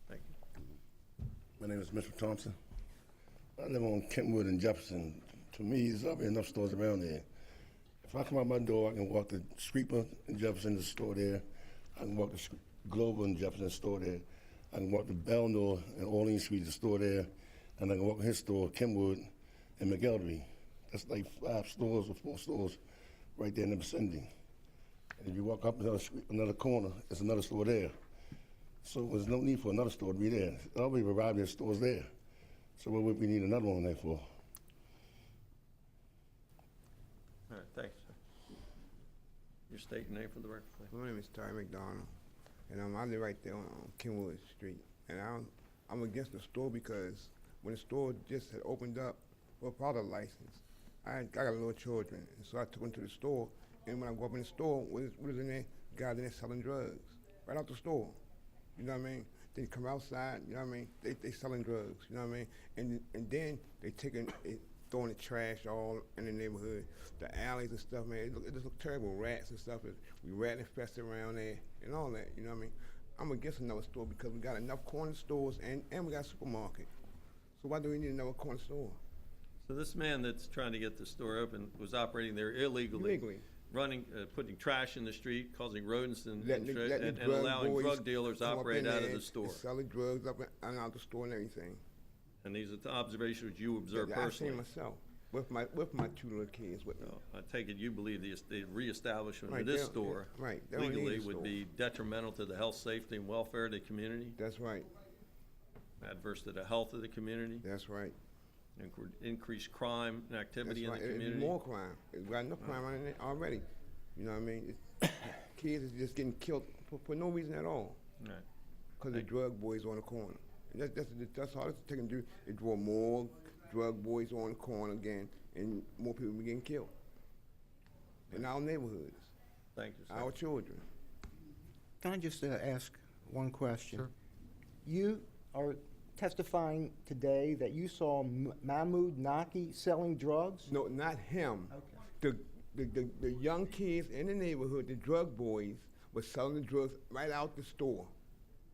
Thank you. My name is Mr. Thompson. I live on Kentwood and Jefferson. To me, there's already enough stores around there. If I come out my door, I can walk to Screeper and Jefferson, the store there. I can walk to Global and Jefferson, the store there. I can walk to Baltimore and Orleans Street, the store there. And I can walk to his store, Kenwood and McElderry. That's like 5 stores or 4 stores right there in the vicinity. And if you walk up another corner, there's another store there. So there's no need for another store to be there. There already variety of stores there. So what would we need another one there for? All right, thanks, sir. Your state and name for the record, please. My name is Terry McDonald, and I live right there on Kenwood Street. And I'm against the store because when the store just had opened up for a product license, I got little children, and so I took them to the store. And when I go up in the store, what is in there? Guys in there selling drugs right out the store. You know what I mean? They come outside. You know what I mean? They selling drugs. You know what I mean? And then they throwing the trash all in the neighborhood, the alleys and stuff, man. It just look terrible. Rats and stuff. We rat infested around there and all that. You know what I mean? I'm against another store because we got enough corner stores and we got a supermarket. So why do we need another corner store? So this man that's trying to get the store open was operating there illegally. Illegally. Running, putting trash in the street, causing rodents and Letting and drug allowing boys drug dealers come up operate in out of there the store. Selling drugs up and out the store and everything. And these are the observations you observed I personally. seen myself with my two little kids with me. Well, I take it you believe the reestablishment Right, of this they don't- store right, they don't need legally the would store. be detrimental to the health, safety, and welfare of the community, That's right. adverse to the health of the community, That's right. increase crime and activity in That's the right. It'd be community. more crime. It's got enough crime on it already. You know what I mean? Kids is just getting killed for no reason at all. Right. Because the drug boys on the corner. And that's all it's taking to do. It draw more drug boys on the corner again, and more people be getting killed in our neighborhoods, Thank you, sir. our children. Can I just ask one question? Sure. You are testifying today that you saw Mahmoud Naki selling drugs? No, not him. Okay. The young kids in the neighborhood, the drug boys, were selling the drugs right out the store.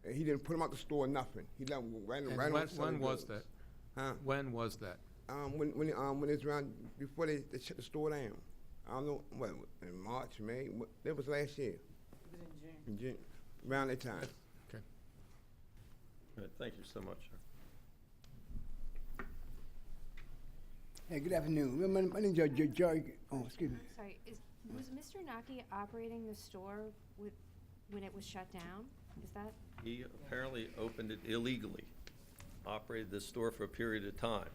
And he didn't put them out the store, nothing. He let them right And on when selling was drugs. that? Huh? When was that? When it's around, before they shut the store down. I don't know, what, in March, May, that was last year. It was in June. In June, around that time. Okay. All right, thank you so much, sir. Hey, good afternoon. My name is Jerry, oh, excuse me. Sorry, was Mr. Naki operating the store when it was shut down? Is that? He apparently opened it illegally, operated this store for a period of time.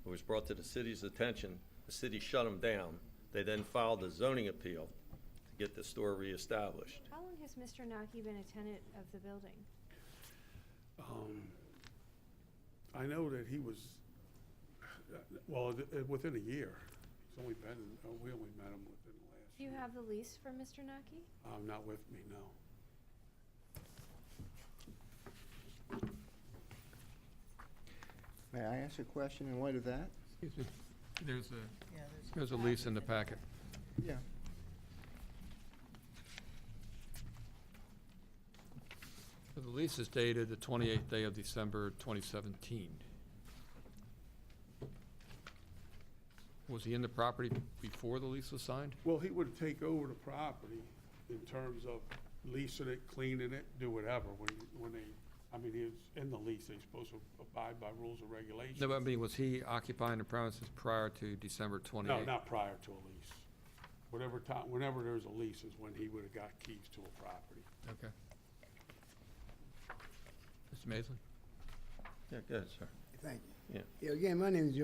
It was brought to the city's attention. The city shut him down. They then filed a zoning appeal to get the store reestablished. How long has Mr. Naki been a tenant of the building? I know that he was, well, within a year. He's only been, we only met him within the last Do you year. have the lease for Mr. Naki? Not with me, no. May I ask a question in light of that? Excuse me. There's a lease in the packet. Yeah. The lease is dated the 28th day of December 2017. Was he in the property before the lease was signed? Well, he would take over the property in terms of leasing it, cleaning it, do whatever. When they, I mean, he was in the lease, they're supposed to abide by rules and regulations. No, but I mean, was he occupying the premises prior to December 28th? No, not prior to a lease. Whatever time, whenever there's a lease is when he would have got keys to a property. Okay. Mr. Maisley? Yeah, good, sir. Thank you. Yeah. Yeah, again, my name is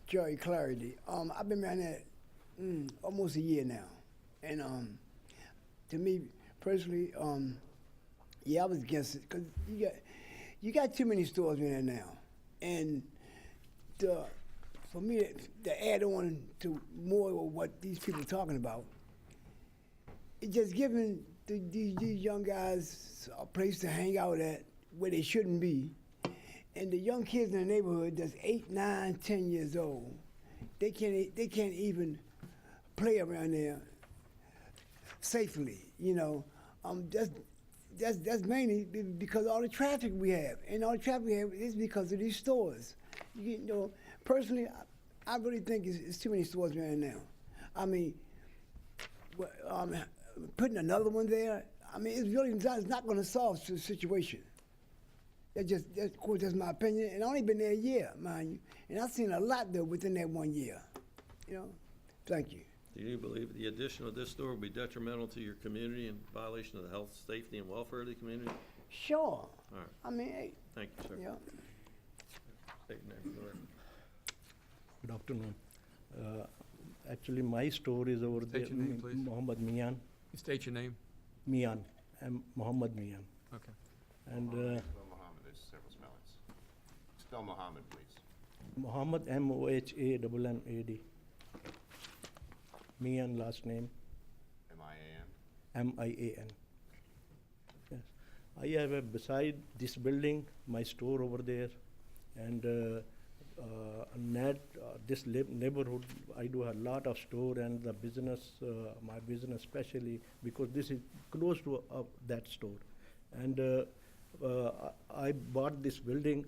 Jerry Clarity. I've been around there almost a year now. And to me personally, yeah, I was against it because you got too many stores in there now. And for me to add on to more of what these people are talking about, it's just giving these young guys a place to hang out at where they shouldn't be. And the young kids in the neighborhood that's 8, 9, 10 years old, they can't even play around there safely, you know. That's mainly because of all the traffic we have. And all the traffic we have is because of these stores. You know, personally, I really think it's too many stores around now. I mean, putting another one there, I mean, it's not going to solve the situation. Of course, that's my opinion. And I've only been there a year, mind you. And I've seen a lot, though, within that 1 year. You know? Thank you. Do you believe the addition of this store will be detrimental to your community in violation of the health, safety, and welfare of the community? Sure. All right. I mean, hey. Thank you, sir. Yeah. State your name, go ahead. Good afternoon. Actually, my store is over State there. your name, please. Mohammed Mian. State your name. Mian. I'm Mohammed Mian. Okay. And Spell Mohammed, there's several spellings. Spell Mohammed, please. Mohammed, M-O-H-A-N-N-A-D. Mian, last name. M-I-A-N? M-I-A-N. Yes. I have beside this building, my store over there. And this neighborhood, I do a lot of store and the business, my business especially, because this is close to that store. And I bought this building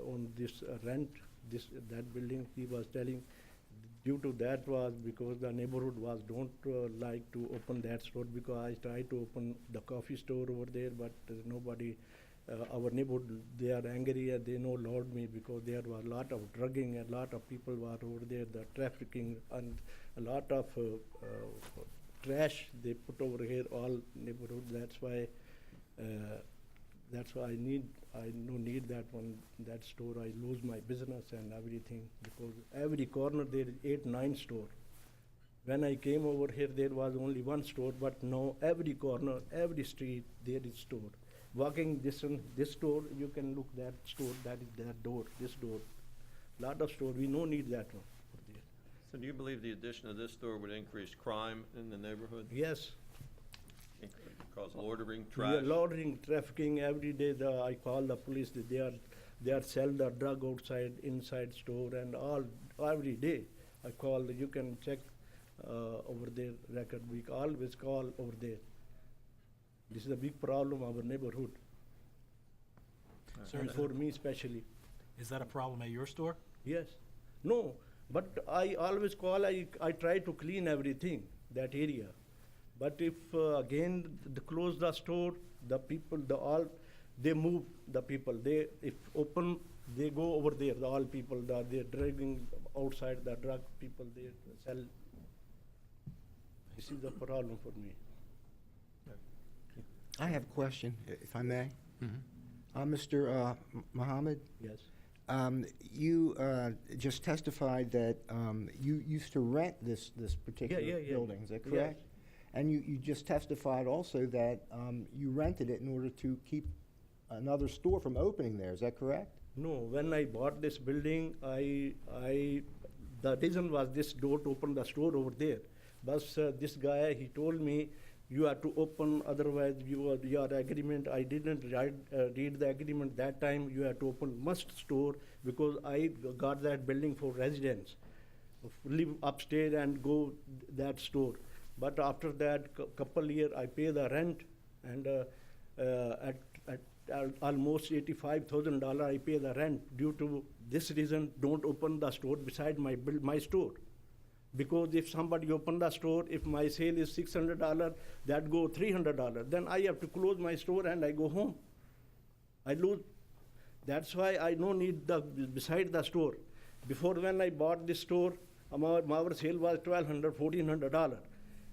on this rent that building, he was telling, due to that was because the neighborhood was don't like to open that store, because I tried to open the coffee store over there, but nobody, our neighborhood, they are angry and they no allowed me because there was a lot of drugging and a lot of people were over there, the trafficking and a lot of trash they put over here, all neighborhood. That's why I no need that one, that store. I lose my business and everything because every corner there is 8-9 store. When I came over here, there was only one store, but now every corner, every street, there is store. Walking this store, you can look that store, that is that door, this door. Lot of store, we no need that one. So do you believe the addition of this store would increase crime in the neighborhood? Yes. Cause loitering, We are trash? loitering, trafficking every day. I call the police. They are sell the drug outside, inside store, and all every day. I call. You can check over there record. We always call over there. This is a big problem our neighborhood, Sir, and for me especially. is that a problem at your store? Yes. No, but I always call. I try to clean everything that area. But if again they close the store, the people, they move the people. They if open, they go over there. All people, they're dragging outside the drug people. They sell. This is the problem for me. I have a question, if I may. Mr. Mohammed? Yes. You just testified that you used to rent this particular yeah. building, is that Yes. correct? And you just testified also that you rented it in order to keep another store from opening there, is that correct? No, when I bought this building, the reason was this door to open the store over there. But this guy, he told me, you have to open, otherwise your agreement, I didn't read the agreement that time, you have to open must store, because I got that building for residents. Live upstairs and go that store. But after that couple year, I pay the rent, and at almost $85,000 I pay the rent. Due to this reason, don't open the store beside my store. Because if somebody open the store, if my sale is $600, that go $300. Then I have to close my store and I go home. I lose. That's why I no need the beside the store. Before when I bought this store, our sale was $1,200, $1,400.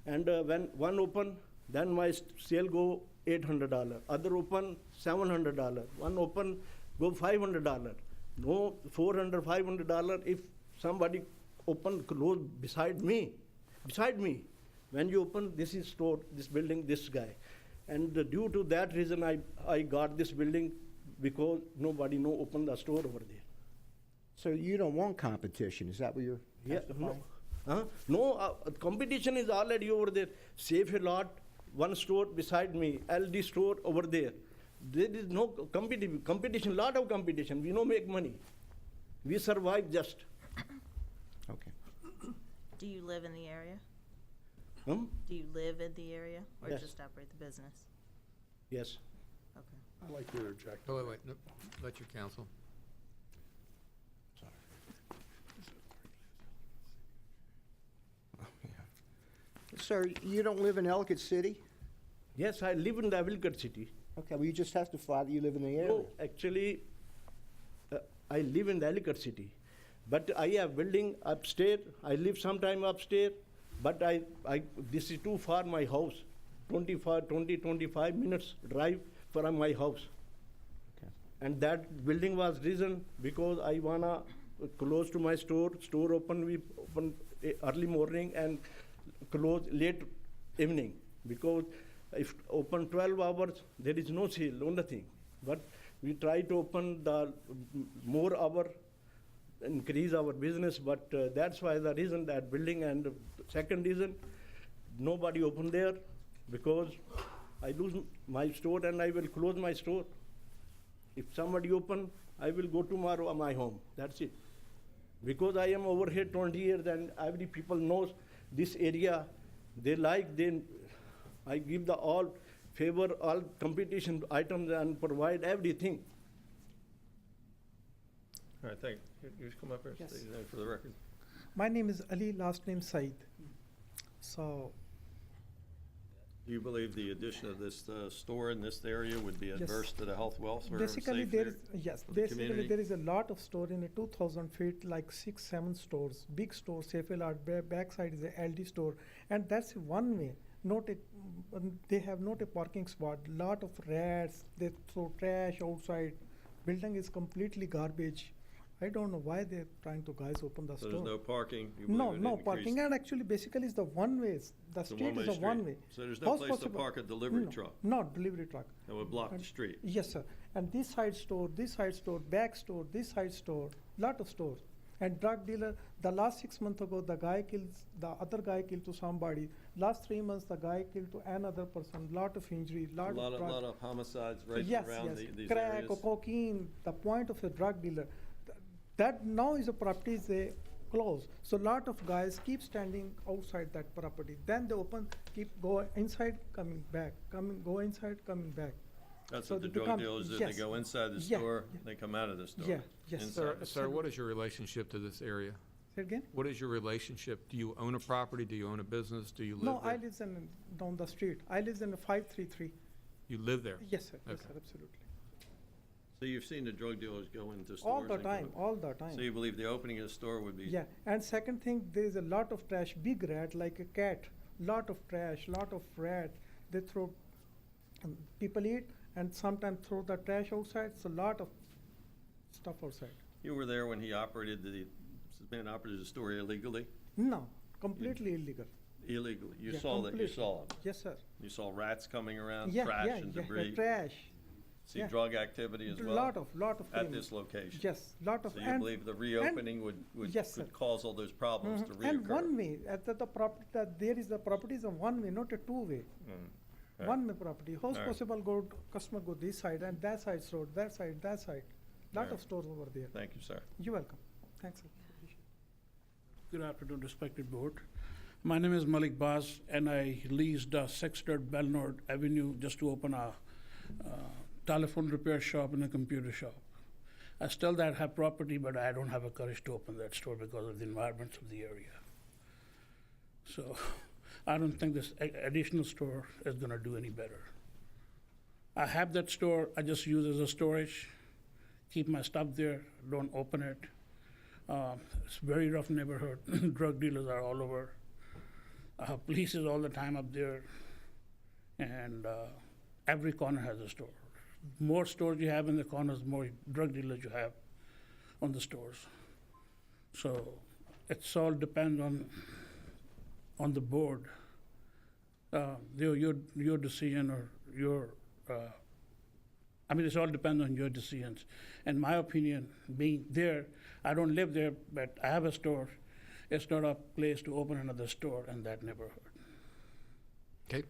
And when one open, then my sale go $800. Other open $700. One open go $500. No $400, $500 if somebody open close beside me. When you open, this is store, this building, this guy. And due to that reason, I got this building because nobody no open the store over there. So you don't want competition, is that what you're testifying? No, competition is already over there. Save a lot, one store beside me, LD store over there. There is no competition, lot of competition. We no make money. We survive just. Okay. Do you live in the area? Hmm? Do you live in the area or Yes. just operate the business? Yes. Okay. I'd like to interject. Oh, wait, no, let your counsel. Sir, you don't live in Ellicott City? Yes, I live in the Ellicott City. Okay, well, you just testified that you live in the area. No, actually, I live in the Ellicott City. But I have building upstairs. I live sometime upstairs. But this is too far my house. 25 minutes drive from my house. Okay. And that building was reason because I wanna close to my store. Store we open early morning and close late evening. Because if open 12 hours, there is no sale, no nothing. But we try to open the more hour, increase our business, but that's why the reason that building. And second reason, nobody open there because I lose my store and I will close my store. If somebody open, I will go tomorrow to my home. That's it. Because I am over here 20 years and every people knows this area. I give the all favor, all competition items and provide everything. All right, thank you. You just come up here and Yes. state your name for the record. My name is Ali, last name Said. So, Do you believe the addition of this store in this area would be Yes. adverse to the health, welfare, and basically safety there is, yes, of the basically community? there is a lot of store in a 2,000 feet, like 6, 7 stores, big store, Safeland, backside is a LD store, and that's one way, not a, they have not a parking spot, lot of rats, they throw trash outside, building is completely garbage. I don't know why they're trying to guys open the So store. there's no parking? You No, believe it no increased- parking, and actually basically it's the one way, the It's a street one-way is a street. one way. So there's no How's place to possible? park a delivery No, truck? Not delivery truck. That would block the And- street? Yes, sir. And this side store, back store, this side store, lot of stores. And drug dealer, the last 6 months ago, the other guy killed to somebody. Last 3 months, the guy killed to another person, lot of injury, A lot lot of of, drug. lot of homicides right Yes, around yes. these Crack areas? or cocaine, the point of a drug dealer. That now is a property they close. So lot of guys keep standing outside that property. Then they open, go inside, coming back, go inside, coming back. That's So what the they drug become- dealers do. They yes. go inside the Yeah, store, yeah. they come out of the store. Yeah, yes. inside. Sir, what is your relationship to this area? Say again? What is your relationship? Do you own a property? Do you own a business? Do you live No, there? I live in, down the street. I live in 533. You live there? Yes, sir. Yes, Okay. sir, absolutely. So you've seen the drug dealers go into stores? All the and come time, up- all the time. So you believe the opening of the store would be? Yeah, and second thing, there is a lot of trash, big rat, like a cat, lot of trash, lot of rat. They throw, people eat and sometimes throw the trash outside, so lot of stuff outside. You were there when he operated this man operated the store illegally? No, completely illegal. Illegally? You Yeah, saw that, you completely. saw it? Yes, sir. You saw rats coming around, Yeah, trash yeah, and yeah, debris? trash. See yeah. drug activity as well? Lot of At criminal. this location? Yes, lot of. So you and- believe the reopening would Yes, sir. could cause all those problems to Mhm. reoccur? And one way, at the property, there is the property is a one way, not a two way. Right. One way property. How's Alright. possible customer go this side and that side road, that side, that side. Lot Alright. of stores over there. Thank you, sir. You're welcome. Thanks, sir. Good afternoon, respected board. My name is Malik Baz, and I leased 600 Belnord Avenue just to open a telephone repair shop and a computer shop. I still that have property, but I don't have a courage to open that store because of the environment of the area. So I don't think this additional store is gonna do any better. I have that store, I just use it as a storage, keep my stuff there, don't open it. It's a very rough neighborhood. Drug dealers are all over. Police is all the time up there. And every corner has a store. More stores you have in the corners, more drug dealers you have on the stores. So it's all depends on the board. Your decision or your, it's all depends on your decisions. In my opinion, being there, I don't live there, but I have a store. It's not a place to open another store in that neighborhood. Okay.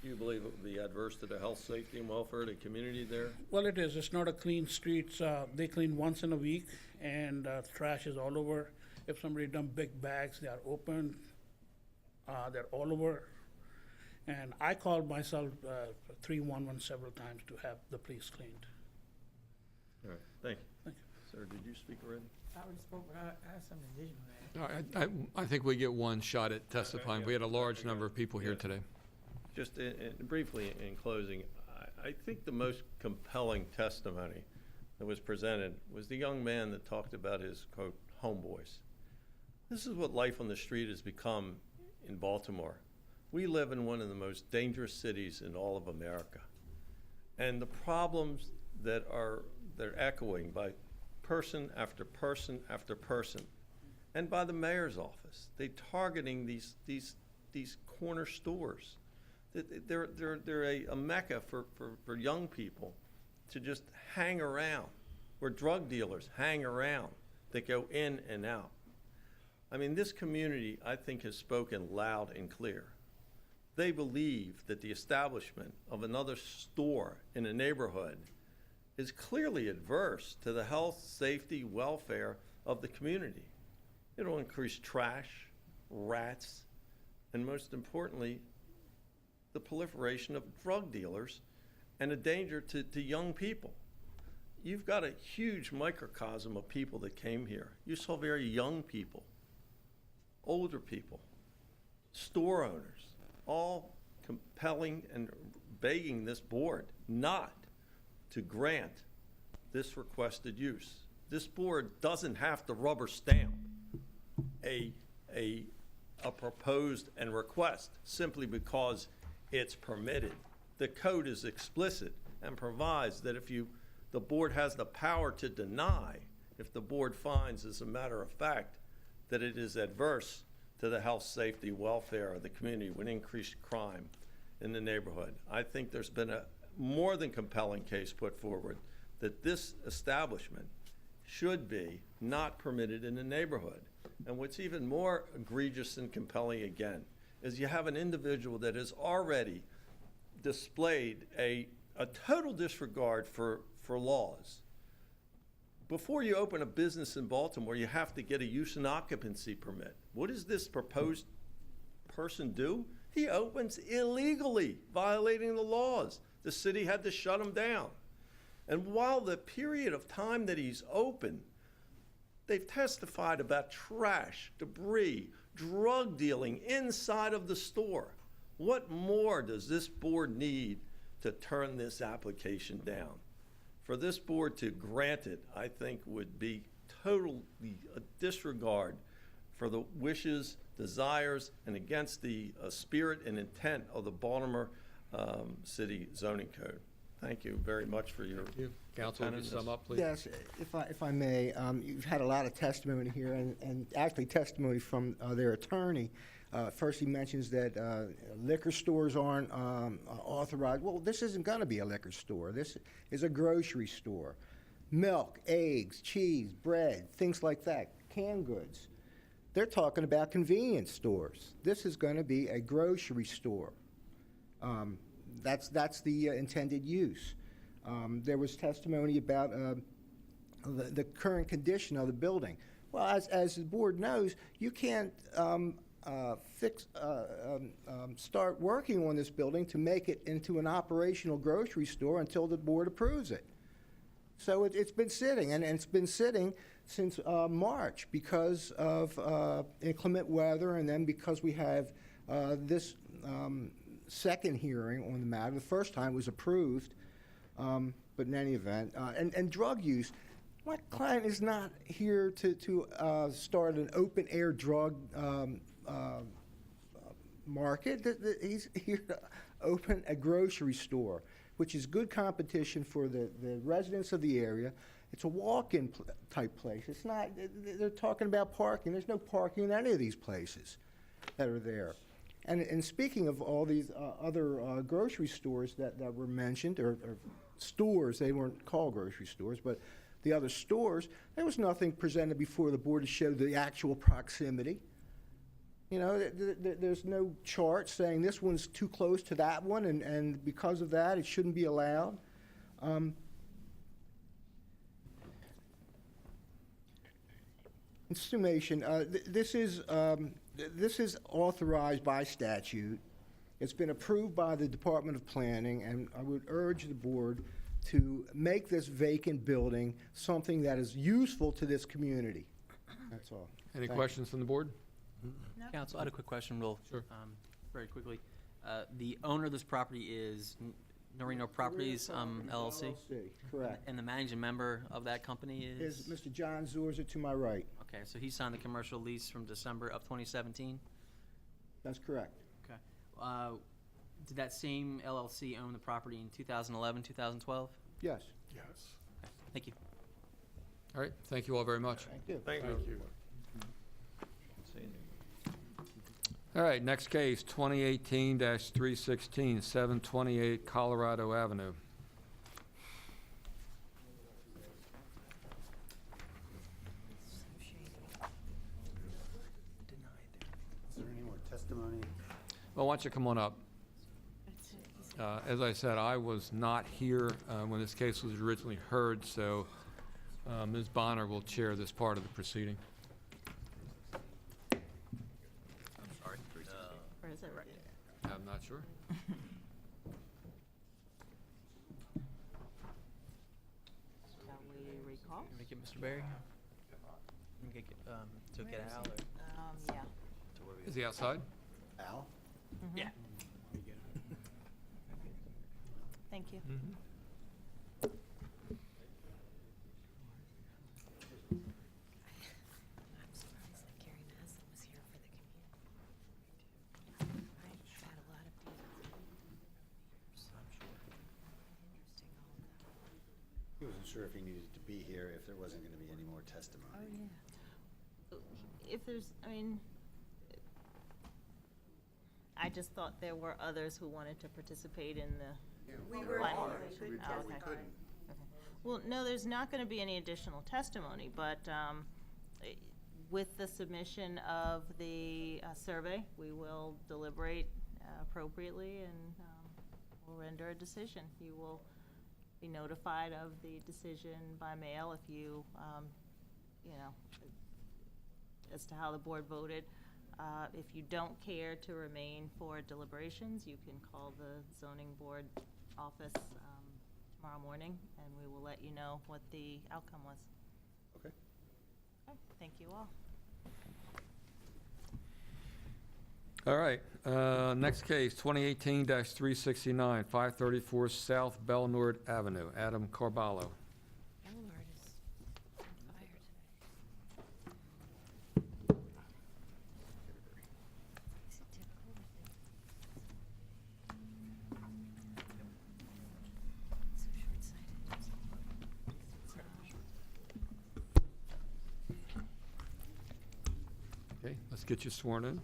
Do you believe it would be adverse to the health, safety, and welfare of the community there? Well, it is. It's not a clean streets. They clean once in a week, and trash is all over. If somebody dump big bags, they are open. They're all over. And I called myself 311 several times to have the place cleaned. All right, thank you. Thank you. Sir, did you speak already? I already spoke, but I have something additional to add. All right, I think we get one shot at testifying. We had a large number of people here today. Just briefly in closing, I think the most compelling testimony that was presented was the young man that talked about his, quote, homeboys. This is what life on the street has become in Baltimore. We live in one of the most dangerous cities in all of America. And the problems that they're echoing by person after person after person, and by the mayor's office, they targeting these corner stores. They're a mecca for young people to just hang around, where drug dealers hang around that go in and out. I mean, this community, I think, has spoken loud and clear. They believe that the establishment of another store in a neighborhood is clearly adverse to the health, safety, welfare of the community. It'll increase trash, rats, and most importantly, the proliferation of drug dealers and a danger to young people. you've got a huge microcosm of people that came here. You saw very young people, older people, store owners, all compelling and begging this board not to grant this requested use. This board doesn't have to rubber stamp a proposed and request simply because it's permitted. The code is explicit and provides that if the board has the power to deny, if the board finds, as a matter of fact, that it is adverse to the health, safety, welfare of the community with increased crime in the neighborhood. I think there's been a more than compelling case put forward that this establishment should be not permitted in the neighborhood. And what's even more egregious and compelling, again, is you have an individual that has already displayed a total disregard for laws. Before you open a business in Baltimore, you have to get a use and occupancy permit. What does this proposed person do? He opens illegally, violating the laws. The city had to shut him down. And while the period of time that he's open, they've testified about trash, debris, drug dealing inside of the store. What more does this board need to turn this application down? For this board to grant it, I think would be totally a disregard for the wishes, desires, and against the spirit and intent of the Baltimore City Zoning Code. Thank you very much for your Council, would you sum up, please? Yes, if I may, you've had a lot of testimony here, and actually testimony from their attorney. First, he mentions that liquor stores aren't authorized. Well, this isn't going to be a liquor store. This is a grocery store. Milk, eggs, cheese, bread, things like that, canned goods. They're talking about convenience stores. This is going to be a grocery store. That's the intended use. There was testimony about the current condition of the building. Well, as the board knows, you can't start working on this building to make it into an operational grocery store until the board approves it. So it's been sitting, and it's been sitting since March because of inclement weather, and then because we have this second hearing on the matter. The first time was approved, but in any event, and drug use. My client is not here to start an open-air drug market. He's here to open a grocery store, which is good competition for the residents of the area. It's a walk-in type place. It's not, they're talking about parking. There's no parking in any of these places that are there. And speaking of all these other grocery stores that were mentioned, or stores, they weren't called grocery stores, but the other stores, there was nothing presented before the board to show the actual proximity. You know, there's no chart saying this one's too close to that one, and because of that, it shouldn't be allowed. In summation, this is authorized by statute. It's been approved by the Department of Planning, and I would urge the board to make this vacant building something that is useful to this community. That's all. Any Thank you. questions from the board? Council, I had a quick question, Sure. very quickly. The owner of this property is Norino Properties, LLC? Correct. And the managing member of that company Is Mr. John Zorza to my right. Okay, so he signed the commercial lease from December of 2017? That's correct. Okay. Did that same LLC own the property in 2011, 2012? Yes. Yes. Okay, thank you. All right, thank you all very much. Thank you. Thank you. All right, next case, 2018-316, 728 Colorado Avenue. Is there any more testimony? Well, why don't you come on up? As I said, I was not here when this case was originally heard, so Ms. Bonner will chair this part of the proceeding. I'm sorry. Or is it right? I'm not sure. call? Let me get Mr. Barry. Let me get, to get Al or? Yeah. Is he outside? Al? Yeah. Thank you. I'm surprised that Gary Maslin was here for the community. I've had a lot of people. Interesting, all of that. He wasn't sure if he needed to be here, if there wasn't going to be any more testimony. Oh, yeah. If there's, I mean, I just thought there were others who wanted to participate in the. We were. Oh, We couldn't. Okay. Well, no, there's not going to be any additional testimony, but with the submission of the survey, we will deliberate appropriately and we'll render a decision. You will be notified of the decision by mail if you, you know, as to how the board voted. If you don't care to remain for deliberations, you can call the zoning board office tomorrow morning, and we will let you know what the outcome was. Okay. Okay, thank you all. All right, next case, 2018-369, 534 South Belnord Avenue. Adam Carballo. Elmard is on fire today. Is it typical? So short-sighted. Okay, let's get you sworn in. Do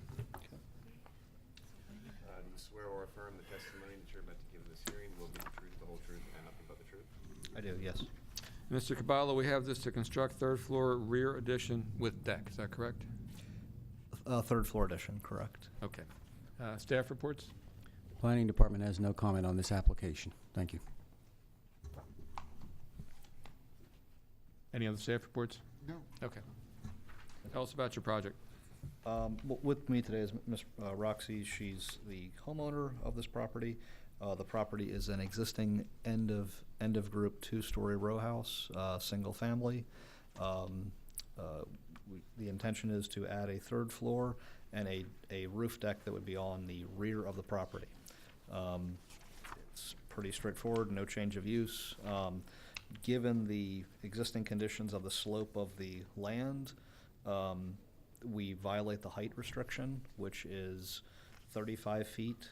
you swear or affirm the testimony that you're about to give in this hearing will be the truth, the whole truth, and nothing but the truth? I do, yes. Mr. Caballo, we have this to construct third floor rear addition with deck, is that correct? Third floor addition, correct. Okay. Staff reports? Planning Department has no comment on this application. Thank you. Any other staff reports? No. Okay. Tell us about your project. With me today is Ms. Roxy. She's the homeowner of this property. The property is an existing end of group 2-story row house, single family. The intention is to add a third floor and a roof deck that would be on the rear of the property. It's pretty straightforward, no change of use. Given the existing conditions of the slope of the land, we violate the height restriction, which is 35 feet.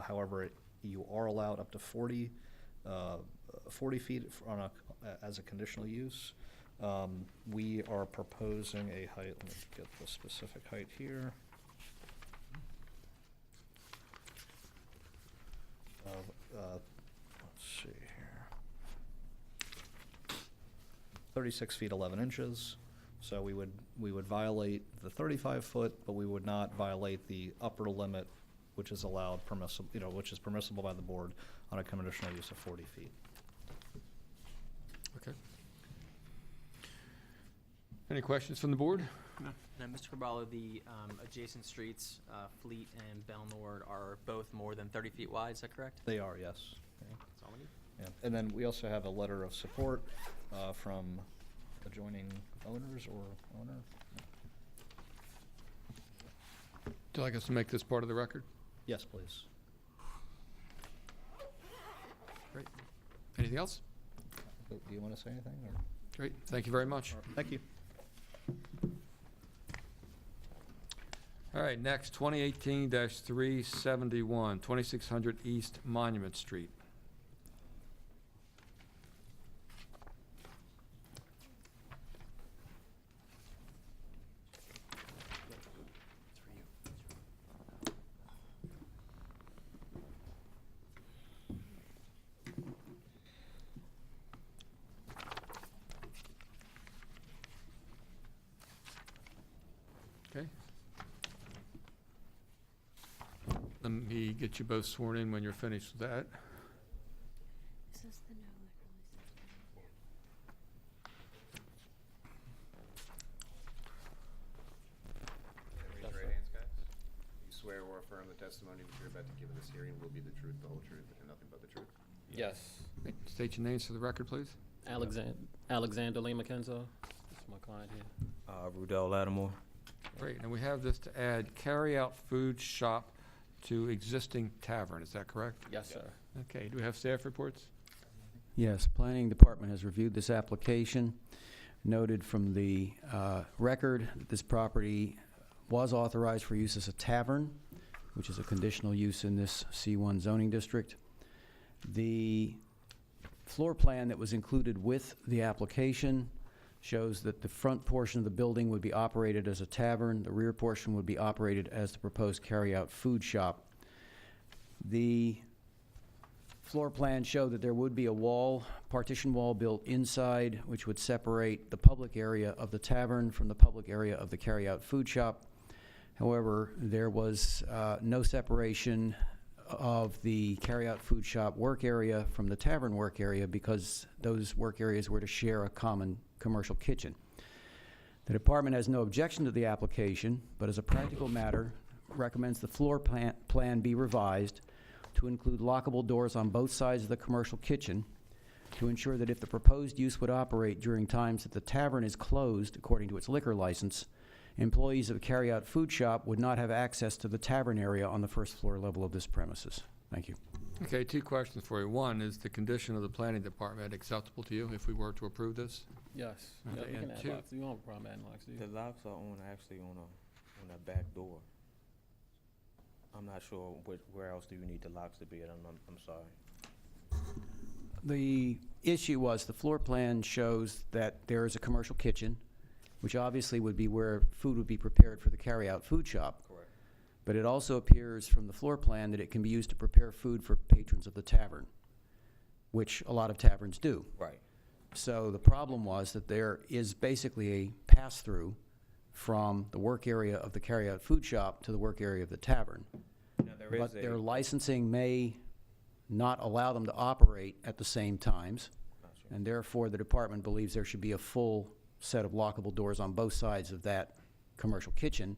However, you are allowed up to 40 feet as a conditional use. We are proposing a height, let me get the specific height here. Let's see here. 36 feet 11 inches. So we would violate the 35-foot, but we would not violate the upper limit, which is allowed which is permissible by the board on a conditional use of 40 feet. Okay. Any questions from the board? No. Now, Mr. Carballo, the adjacent streets, Fleet and Belnord, are both more than 30 feet wide, is that correct? They are, yes. Okay. That's all we need. Yeah. And then we also have a letter of support from adjoining owners or owner. Would you like us to make this part of the record? Yes, please. Great. Anything else? Do you want to say anything? Or? Great. Thank you very much. Thank you. All right, next, 2018-371, 2600 East Monument Street. Okay. Let me get you both sworn in when you're finished with that. Is this the no liquor license? Raise your right hands, guys. You swear or affirm the testimony that you're about to give in this hearing will be the truth, the whole truth, and nothing but the truth? Yes. State your names for the record, please. Alexander Lee McKenzie. That's my client here. Rudell Lattimore. Great, and we have this to add carry-out food shop to existing tavern, is that correct? Yes, sir. Okay, do we have staff reports? Yes, Planning Department has reviewed this application, noted from the record that this property was authorized for use as a tavern, which is a conditional use in this C1 zoning district. The floor plan that was included with the application shows that the front portion of the building would be operated as a tavern, the rear portion would be operated as the proposed carry-out food shop. The floor plan showed that there would be a wall, partition wall built inside, which would separate the public area of the tavern from the public area of the carry-out food shop. However, there was no separation of the carry-out food shop work area from the tavern work area because those work areas were to share a common commercial kitchen. The department has no objection to the application, but as a practical matter, recommends the floor plan be revised to include lockable doors on both sides of the commercial kitchen to ensure that if the proposed use would operate during times that the tavern is closed according to its liquor license, employees of a carry-out food shop would not have access to the tavern area on the first floor level of this premises. Thank you. Okay, two questions for you. One, is the condition of the planning department acceptable to you if we were to approve this? Yes. Yeah, Okay, we can and add two- locks. You don't have a problem adding locks, do you? The locks are actually on a back door. I'm not sure where else do you need the locks to be at. I'm sorry. The issue was the floor plan shows that there is a commercial kitchen, which obviously would be where food would be prepared for the carry-out food shop. Correct. But it also appears from the floor plan that it can be used to prepare food for patrons of the tavern, which a lot of taverns do. Right. So the problem was that there is basically a pass-through from the work area of the carry-out food shop to the work area of the tavern. Now, there is But their a- licensing may not allow them to operate at the same times, and therefore the department believes there should be a full set of lockable doors on both sides of that commercial kitchen,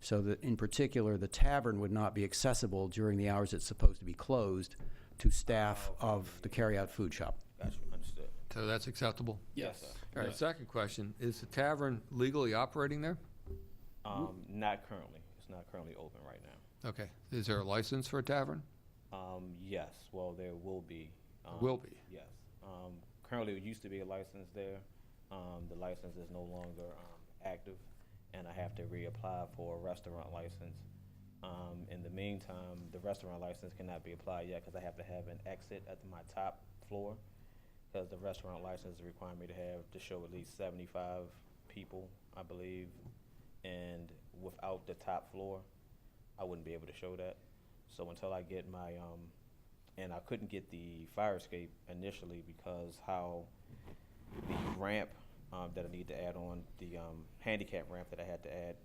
so that in particular the tavern would not be accessible during the hours it's supposed to be closed to staff of the carry-out food shop. Gotcha, understood. So that's acceptable? Yes, sir. All right, Yes. second question, is the tavern legally operating there? Not currently. It's not currently open right now. Okay, is there a license for a tavern? Yes, well, there will be. Will be? Yes. Currently, it used to be a license there. The license is no longer active, and I have to reapply for a restaurant license. In the meantime, the restaurant license cannot be applied yet because I have to have an exit at my top floor, because the restaurant license requires me to show at least 75 people, I believe, and without the top floor, I wouldn't be able to show that. So until I get my, and I couldn't get the fire escape initially because how the ramp that I need to add on, the handicap ramp that I had to add,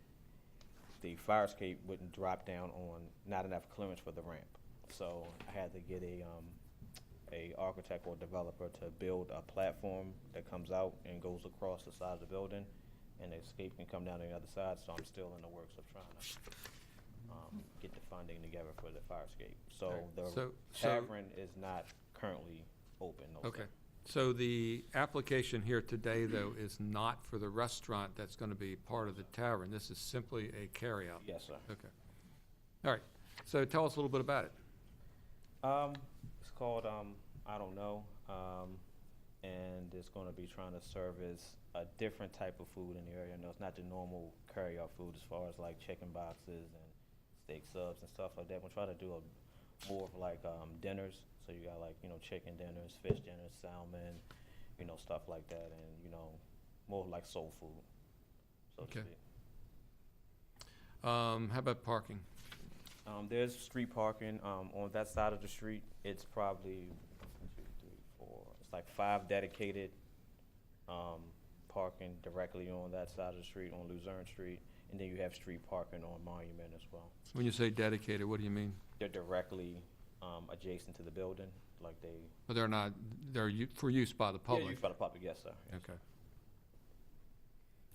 the fire escape wouldn't drop down on not enough clearance for the ramp. So I had to get a architect or developer to build a platform that comes out and goes across the side of the building, and the escape can come down on the other side. So I'm still in the works of trying to get the funding together for the fire escape. So All right. the So- tavern is not currently open. No, sir. Okay. So the application here today, though, is not for the restaurant that's going to be part of the tavern. This is simply a carryout? Yes, sir. Okay. All right. So tell us a little bit about it. It's called I Don't Know, and it's going to be trying to service a different type of food in the area. No, it's not the normal carry-out food as far as like chicken boxes and steak subs and stuff like that. We're trying to do more of like dinners. So you got like, chicken dinners, fish dinners, salmon, stuff like that, and, more like soul food, so to Okay. speak. How about parking? There's street parking on that side of the street. It's probably 1, 2, 3, 4. It's like 5 dedicated parking directly on that side of the street on Luzerne Street, and then you have street parking on Monument as well. When you say dedicated, what do you mean? They're directly adjacent to the building, like they. But they're not, they're for use by the public? Yeah, used by the public, yes, sir. Yes. Okay.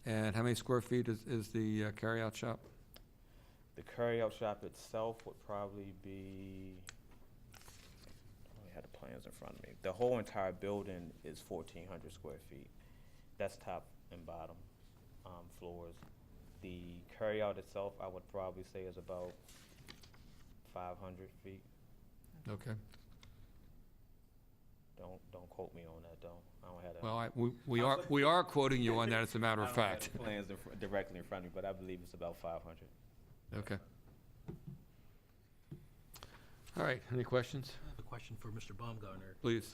And how many square feet is the carryout shop? The carryout shop itself would probably be, I only had the plans in front of me. The whole entire building is 1,400 square feet. desktop and bottom floors. The carryout itself, I would probably say is about 500 feet. Okay. Don't quote me on that though. I don't have that. Well, we are quoting you on that, as a matter of I don't have fact. the plans directly in front of me, but I believe it's about 500. Okay. All right, any questions? I have a question for Mr. Baumgartner. Please.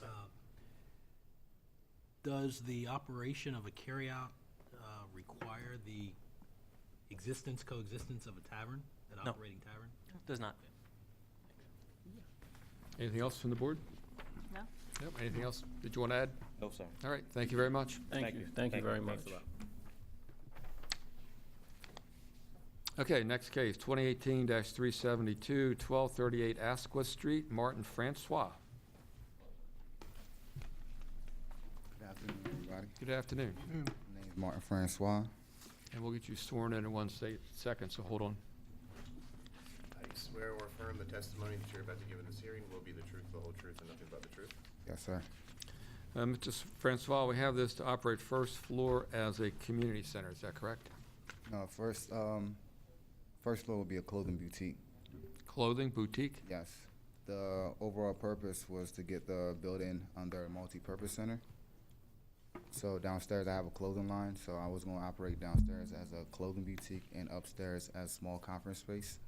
Does the operation of a carryout require the coexistence of a tavern, an No. operating tavern? Does not. Anything else from the board? No? Yep, anything else that you want to add? No, sir. All right, thank you very much. Thank you. Thank you very much. Thanks a lot. Okay, next case, 2018-372, 1238 Asquith Street, Martin Francois. Good afternoon, everybody. Good afternoon. My name is Martin Francois. And we'll get you sworn in 1 second, so hold on. I swear or affirm the testimony that you're about to give in this hearing will be the truth, the whole truth, and nothing but the truth. Yes, sir. Mr. Francois, we have this to operate first floor as a community center, is that correct? No, first floor will be a clothing boutique. Clothing boutique? Yes. The overall purpose was to get the building under a multi-purpose center. So downstairs I have a clothing line, so I was going to operate downstairs as a clothing boutique and upstairs as small conference space.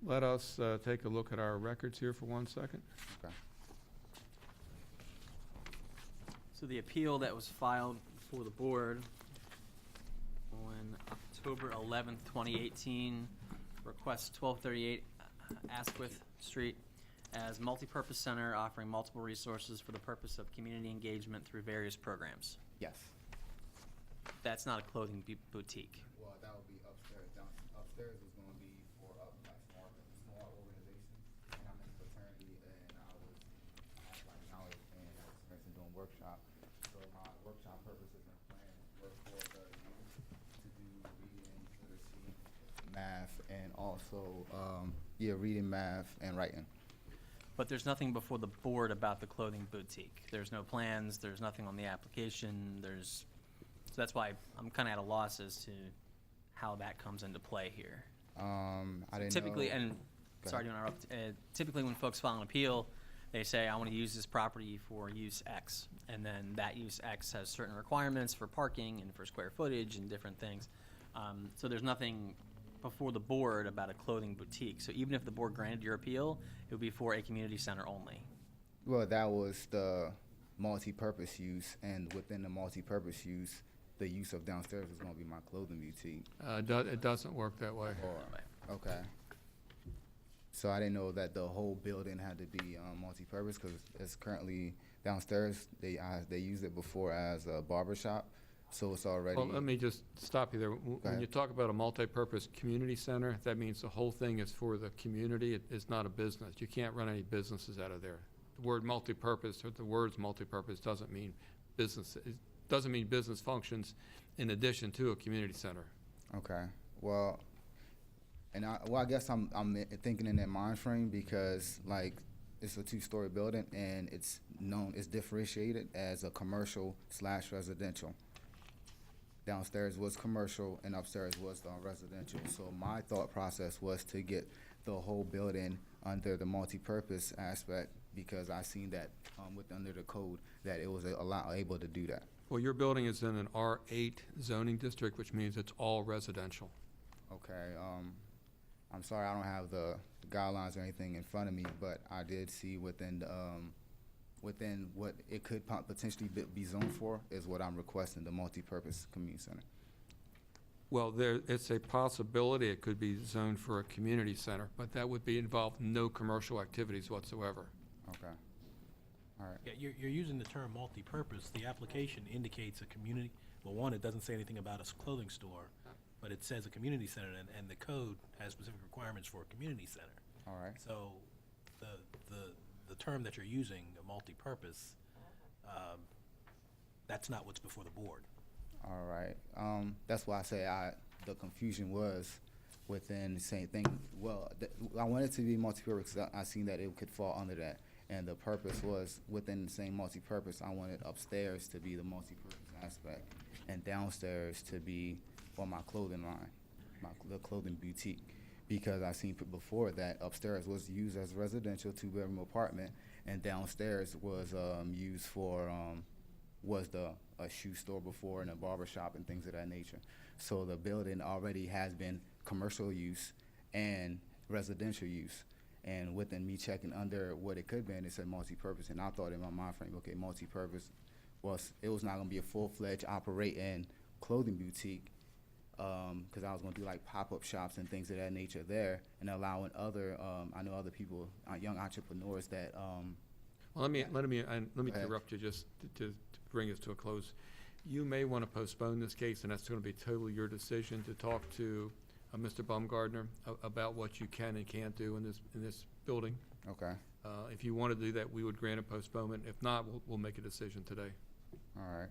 Let us take a look at our records here for 1 second. Okay. So the appeal that was filed before the board on October 11th, 2018, requests 1238 Asquith Street as multipurpose center offering multiple resources for the purpose of community engagement through various programs. Yes. That's not a clothing boutique. Well, that would be upstairs. Upstairs is going to be for small organizations. And I'm in a fraternity, and I have like knowledge and experience in doing workshop. So my workshop purposes and plans were for the youth to do reading, literacy, math, and also reading, math, and writing. But there's nothing before the board about the clothing boutique. There's no plans, there's nothing on the application, so that's why I'm kind of at a loss as to how that comes into play here. I didn't Typically, know. and, Go sorry to ahead. interrupt, typically when folks file an appeal, they say, I want to use this property for use X. And then that use X has certain requirements for parking and for square footage and different things. So there's nothing before the board about a clothing boutique. So even if the board granted your appeal, it would be for a community center only. Well, that was the multi-purpose use, and within the multi-purpose use, the use of downstairs was going to be my clothing boutique. It doesn't work that way. Okay. So I didn't know that the whole building had to be multi-purpose, because it's currently downstairs. They used it before as a barber shop, so it's already. Well, let me just stop you there. When ahead. you talk about a multi-purpose community center, that means the whole thing is for the community. It's not a business. You can't run any businesses out of there. The word multi-purpose, or the words multi-purpose doesn't mean business. It doesn't mean business functions in addition to a community center. Okay. Well, I guess I'm thinking in that mind frame because like it's a 2-story building and it's differentiated as a commercial/residential. Downstairs was commercial and upstairs was residential. So my thought process was to get the whole building under the multi-purpose aspect because I seen that under the code that it was able to do that. Well, your building is in an R8 zoning district, which means it's all residential. Okay. I'm sorry I don't have the guidelines or anything in front of me, but I did see within what it could potentially be zoned for is what I'm requesting, the multi-purpose community center. Well, it's a possibility it could be zoned for a community center, but that would be involved no commercial activities whatsoever. Okay. All right. Yeah, you're using the term multi-purpose. The application indicates a community, well, one, it doesn't say anything about a clothing store, but it says a community center, and the code has specific requirements for a community center. All right. So the term that you're using, a multi-purpose, that's not what's before the board. All right. That's why I say the confusion was within the same thing. Well, I wanted it to be multi-purpose because I seen that it could fall under that. And the purpose was within the same multi-purpose. I wanted upstairs to be the multi-purpose aspect, and downstairs to be for my clothing line, the clothing boutique. Because I seen before that upstairs was used as residential 2-bedroom apartment, and downstairs was used for was a shoe store before and a barber shop and things of that nature. So the building already has been commercial use and residential use. And within me checking under what it could be, it said multi-purpose, and I thought in my mind frame, okay, multi-purpose it was not gonna be a full-fledged operating clothing boutique. Because I was going to do like pop-up shops and things of that nature there, and allowing other, I know other people, young entrepreneurs that. Well, let me ahead. interrupt you just to bring us to a close. You may want to postpone this case, and that's going to be totally your decision to talk to Mr. Baumgartner about what you can and can't do in this building. Okay. If you want to do that, we would grant a postponement. If not, we'll make a decision today. All right.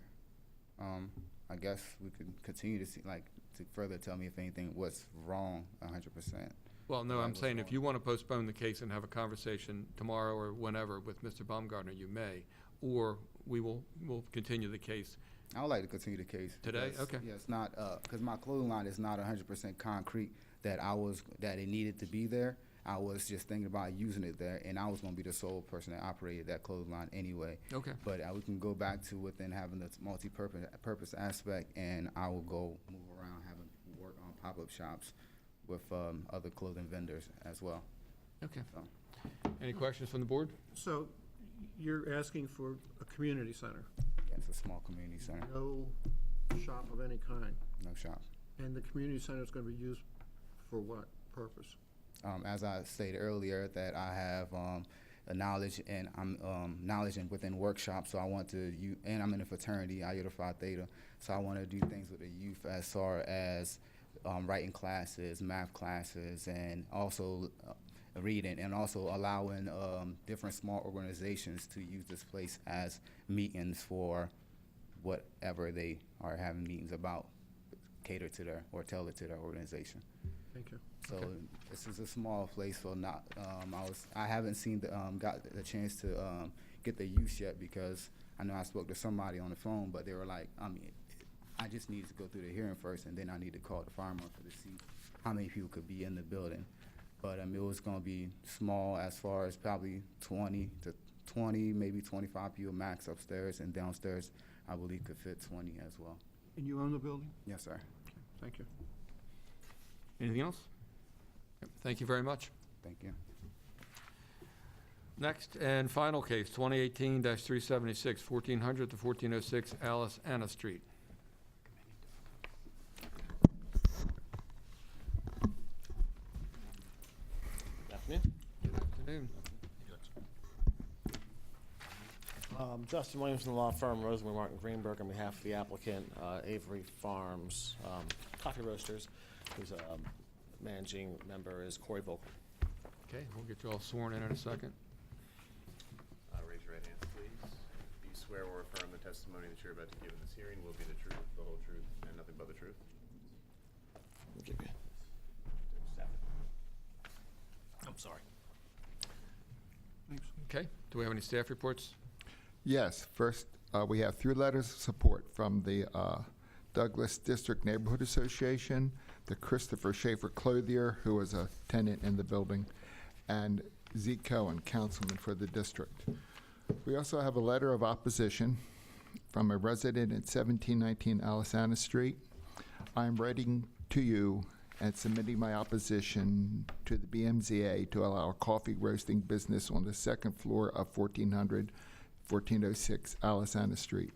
I guess we could continue to see, like, to further tell me if anything was wrong 100%. Well, no, I'm saying if you want to postpone the case and have a conversation tomorrow or whenever with Mr. Baumgartner, you may, or we'll continue the case. I would like to continue the case. Today? Because, Okay. Yeah, it's not, because my clothing line is not 100% concrete that it needed to be there. I was just thinking about using it there, and I was going to be the sole person that operated that clothing line anyway. Okay. But we can go back to within having the multi-purpose aspect, and I will go move around, having work on pop-up shops with other clothing vendors as well. Okay. So. Any questions from the board? So you're asking for a community center? Yeah, it's a small community center. No shop of any kind? No shop. And the community center is going to be used for what purpose? As I stated earlier, that I have a knowledge and I'm knowledge within workshops. So I want to and I'm in a fraternity, Iota Phi Theta. So I want to do things with the youth as far as writing classes, math classes, and also reading, and also allowing different small organizations to use this place as meetings for whatever they are having meetings about, cater to their or tell it to their organization. Thank you. So this is a small place, so not I haven't seen got the chance to get the use yet, because I know I spoke to somebody on the phone, but they were like, I just need to go through the hearing first, and then I need to call the fire marshal to see how many people could be in the building. But it was going to be small, as far as probably 20, maybe 25 people max upstairs, and downstairs I believe could fit 20 as well. And you own the building? Yes, sir. Thank you. Anything else? Yep, thank you very much. Thank you. Next and final case, 2018-376, 1400 to 1406 Alice Anna Street. Good afternoon. Good afternoon. Justin Williams from the law firm Rosenberg Martin Greenberg on behalf of the applicant, Avery Farms Coffee Roasters, whose managing member is Corey Volker. Okay, we'll get you all sworn in a second. Raise your right hand, please. Do you swear or affirm the testimony that you're about to give in this hearing will be the truth, the whole truth, and nothing but the truth? I'll give you. I'm sorry. Okay, do we have any staff reports? Yes. First, we have 3 letters of support from the Douglas District Neighborhood Association, the Christopher Schaefer Clothier, who is a tenant in the building, and Zeke Cohen, councilman for the district. We also have a letter of opposition from a resident at 1719 Alisana Street. I am writing to you and submitting my opposition to the BMZA to allow a coffee roasting business on the second floor of 1406 Alisana Street.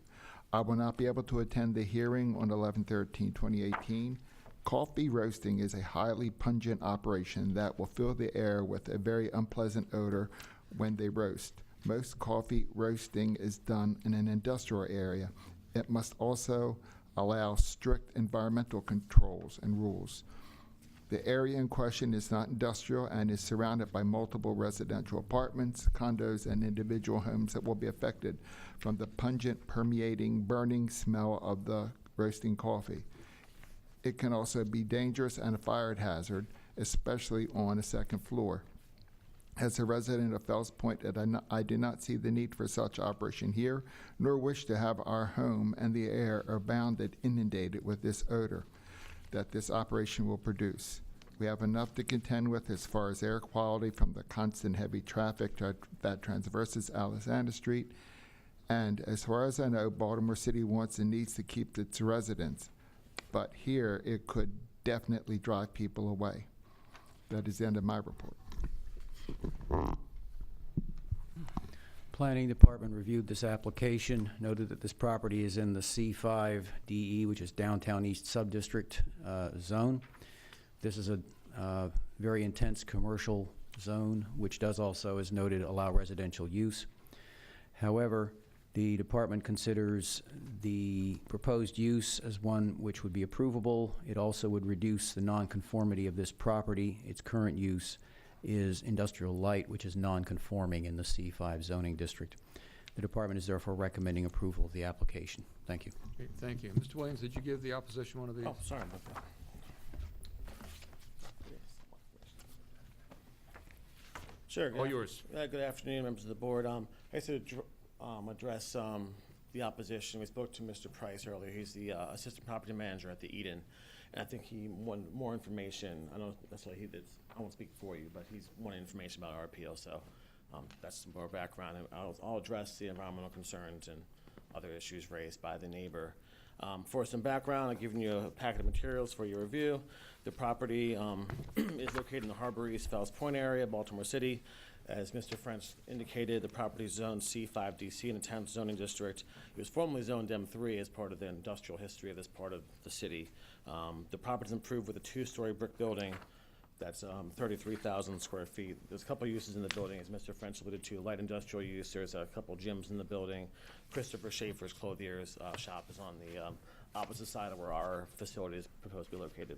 I will not be able to attend the hearing on 11/13/2018. Coffee roasting is a highly pungent operation that will fill the air with a very unpleasant odor when they roast. Most coffee roasting is done in an industrial area. It must also allow strict environmental controls and rules. The area in question is not industrial and is surrounded by multiple residential apartments, condos, and individual homes that will be affected from the pungent, permeating, burning smell of the roasting coffee. It can also be dangerous and a fire hazard, especially on a second floor. As a resident of Fells Point, I do not see the need for such operation here, nor wish to have our home and the air abounded inundated with this odor that this operation will produce. We have enough to contend with as far as air quality from the constant heavy traffic that traverses Alexander Street. And as far as I know, Baltimore City wants and needs to keep its residents. But here, it could definitely drive people away. That is the end of my report. Planning Department reviewed this application, noted that this property is in the C5 DE, which is Downtown East Subdistrict zone. This is a very intense commercial zone, which does also, as noted, allow residential use. However, the department considers the proposed use as one which would be approvable. It also would reduce the nonconformity of this property. Its current use is industrial light, which is non-conforming in the C5 zoning district. The department is therefore recommending approval of the application. Thank you. Okay, thank you. Mr. Williams, did you give the opposition one of these? Oh, sorry about that. Sure. All yours. Good afternoon, members of the board. I guess to address the opposition, we spoke to Mr. Price earlier. He's the assistant property manager at the Eden, and I think he wanted more information. I don't necessarily he did. I won't speak for you, but he's wanted information about our appeal. So that's some more background. And I'll address the environmental concerns and other issues raised by the neighbor. For some background, I've given you a packet of materials for your review. The property is located in the Harbor East Fells Point area, Baltimore City. As Mr. French indicated, the property is zoned C5 DC in the 10th zoning district. It was formerly zoned M3 as part of the industrial history of this part of the city. The property is improved with a 2-story brick building that's 33,000 square feet. There's a couple uses in the building, as Mr. French alluded to, light industrial use. There's a couple gyms in the building. Christopher Schaefer's Clothier's shop is on the opposite side of where our facility is proposed to be located.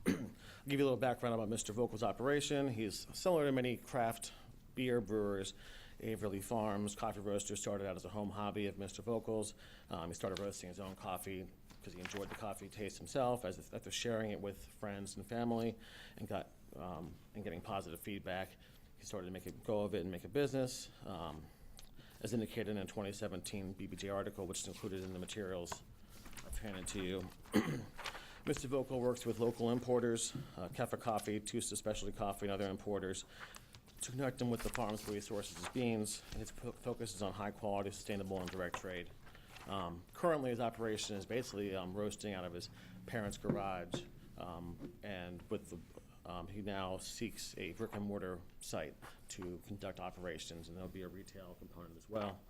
I'll give you a little background about Mr. Vogel's operation. He's similar to many craft beer brewers. Averly Farms Coffee Roaster started out as a home hobby of Mr. Vogel's. He started roasting his own coffee because he enjoyed the coffee taste himself, after sharing it with friends and family, and getting positive feedback. He started to make a go of it and make a business. As indicated in a 2017 BBJ article, which is included in the materials I've handed to you. Mr. Vogel works with local importers, Kefa Coffee, Tusta Specialty Coffee, and other importers to connect them with the farms where he sources his beans. His focus is on high quality, sustainable, and direct trade. Currently, his operation is basically roasting out of his parents' garage, and he now seeks a brick and mortar site to conduct operations, and there'll be a retail component as well.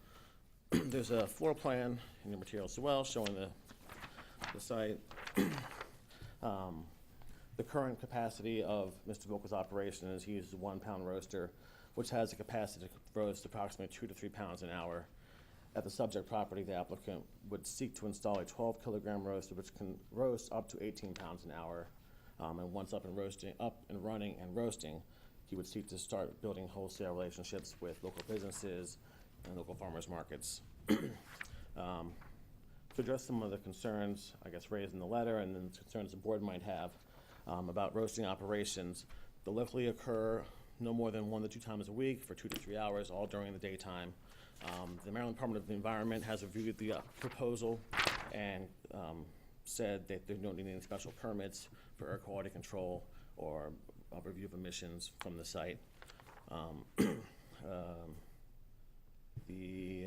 There's a floor plan in the materials as well showing the site. The current capacity of Mr. Vogel's operation is he uses a 1-pound roaster, which has the capacity to roast approximately 2 to 3 pounds an hour. At the subject property, the applicant would seek to install a 12-kilogram roaster, which can roast up to 18 pounds an hour. And once up and running and roasting, he would seek to start building wholesale relationships with local businesses and local farmers markets. To address some of the concerns, I guess, raised in the letter, and then concerns the board might have about roasting operations, they'll likely occur no more than 1 to 2 times a week for 2 to 3 hours, all during the daytime. The Maryland Department of the Environment has reviewed the proposal and said that they don't need any special permits for air quality control or a review of emissions from the site. The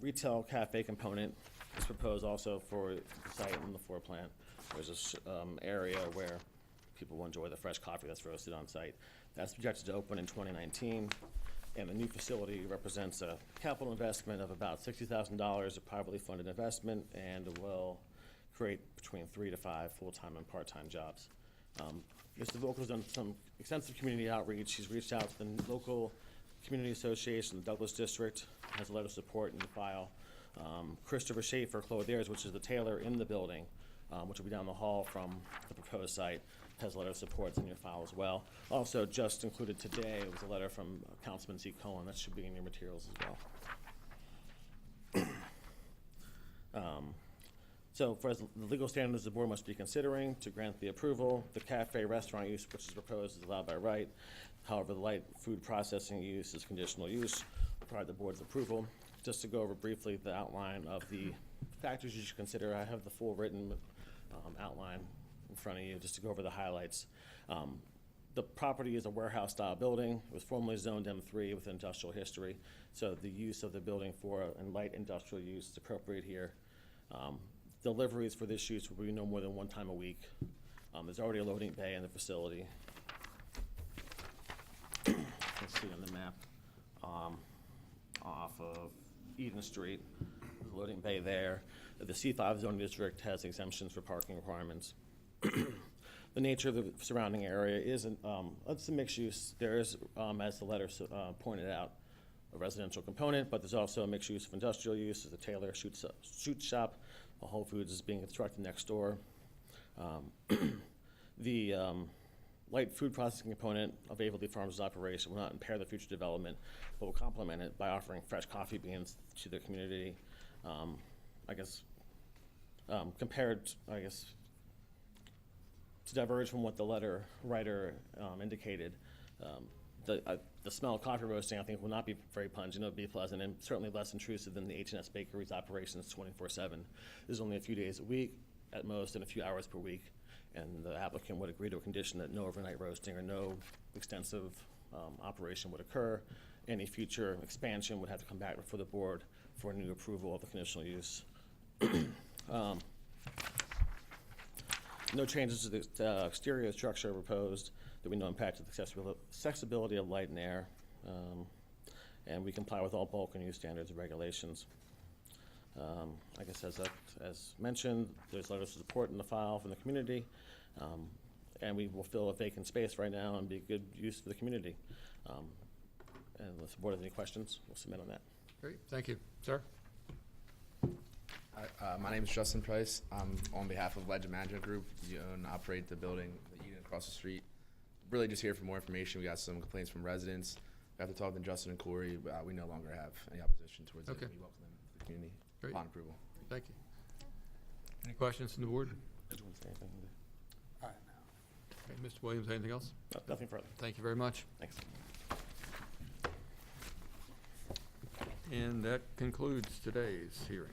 retail cafe component is proposed also for the site and the floor plan. There's this area where people will enjoy the fresh coffee that's roasted on site. That's projected to open in 2019, and the new facility represents a capital investment of about $60,000, a privately funded investment, and will create between 3 to 5 full-time and part-time jobs. Mr. Vogel's done some extensive community outreach. He's reached out to the local community association, the Douglas District, has a letter of support in the file. Christopher Schaefer Clothiers, which is the tailor in the building, which will be down the hall from the proposed site, has a letter of support in your file as well. Also, just included today was a letter from Councilman Z. Cohen. That should be in your materials as well. So for the legal standards the board must be considering to grant the approval, the cafe restaurant use which is proposed is allowed by right. However, the light food processing use is conditional use, required the board's approval. Just to go over briefly the outline of the factors you should consider, I have the full written outline in front of you, just to go over the highlights. The property is a warehouse-style building. It was formerly zoned M3 with industrial history, so the use of the building for a light industrial use is appropriate here. Deliveries for this use will be no more than one time a week. There's already a loading bay in the facility. Let's see on the map, off of Eden Street, there's a loading bay there. The C5 zoning district has exemptions for parking requirements. The nature of the surrounding area is it's a mixed use. There is, as the letter pointed out, a residential component, but there's also a mixed use of industrial use. There's a tailor shoot shop. A Whole Foods is being constructed next door. The light food processing component of Averly Farms' operation will not impair the future development, but will complement it by offering fresh coffee beans to the community. Compared, to diverge from what the letter writer indicated, the smell of coffee roasting, I think, will not be very pungent. It will be pleasant and certainly less intrusive than the H&S Bakery's operations 24/7. There's only a few days a week, at most, and a few hours per week. And the applicant would agree to a condition that no overnight roasting or no extensive operation would occur. Any future expansion would have to come back before the board for a new approval of the conditional use. No changes to the exterior structure proposed. There will be no impact to the accessibility of light and air. And we comply with all bulk and use standards and regulations. As mentioned, there's letters of support in the file from the community. And we will fill a vacant space right now and be good use for the community. And unless the board has any questions, we'll submit on that. Great, thank you. Sir? My name is Justin Price. I'm on behalf of Legend Management Group. We own and operate the building, the unit across the street. Really just here for more information. We got some complaints from residents. We have to talk to Justin and Corey, but we no longer have any opposition towards it. We welcome them to the community upon approval. Thank you. Any questions from the board? All right. Okay, Mr. Williams, anything else? Nothing further. Thank you very much. Thanks. And that concludes today's hearing.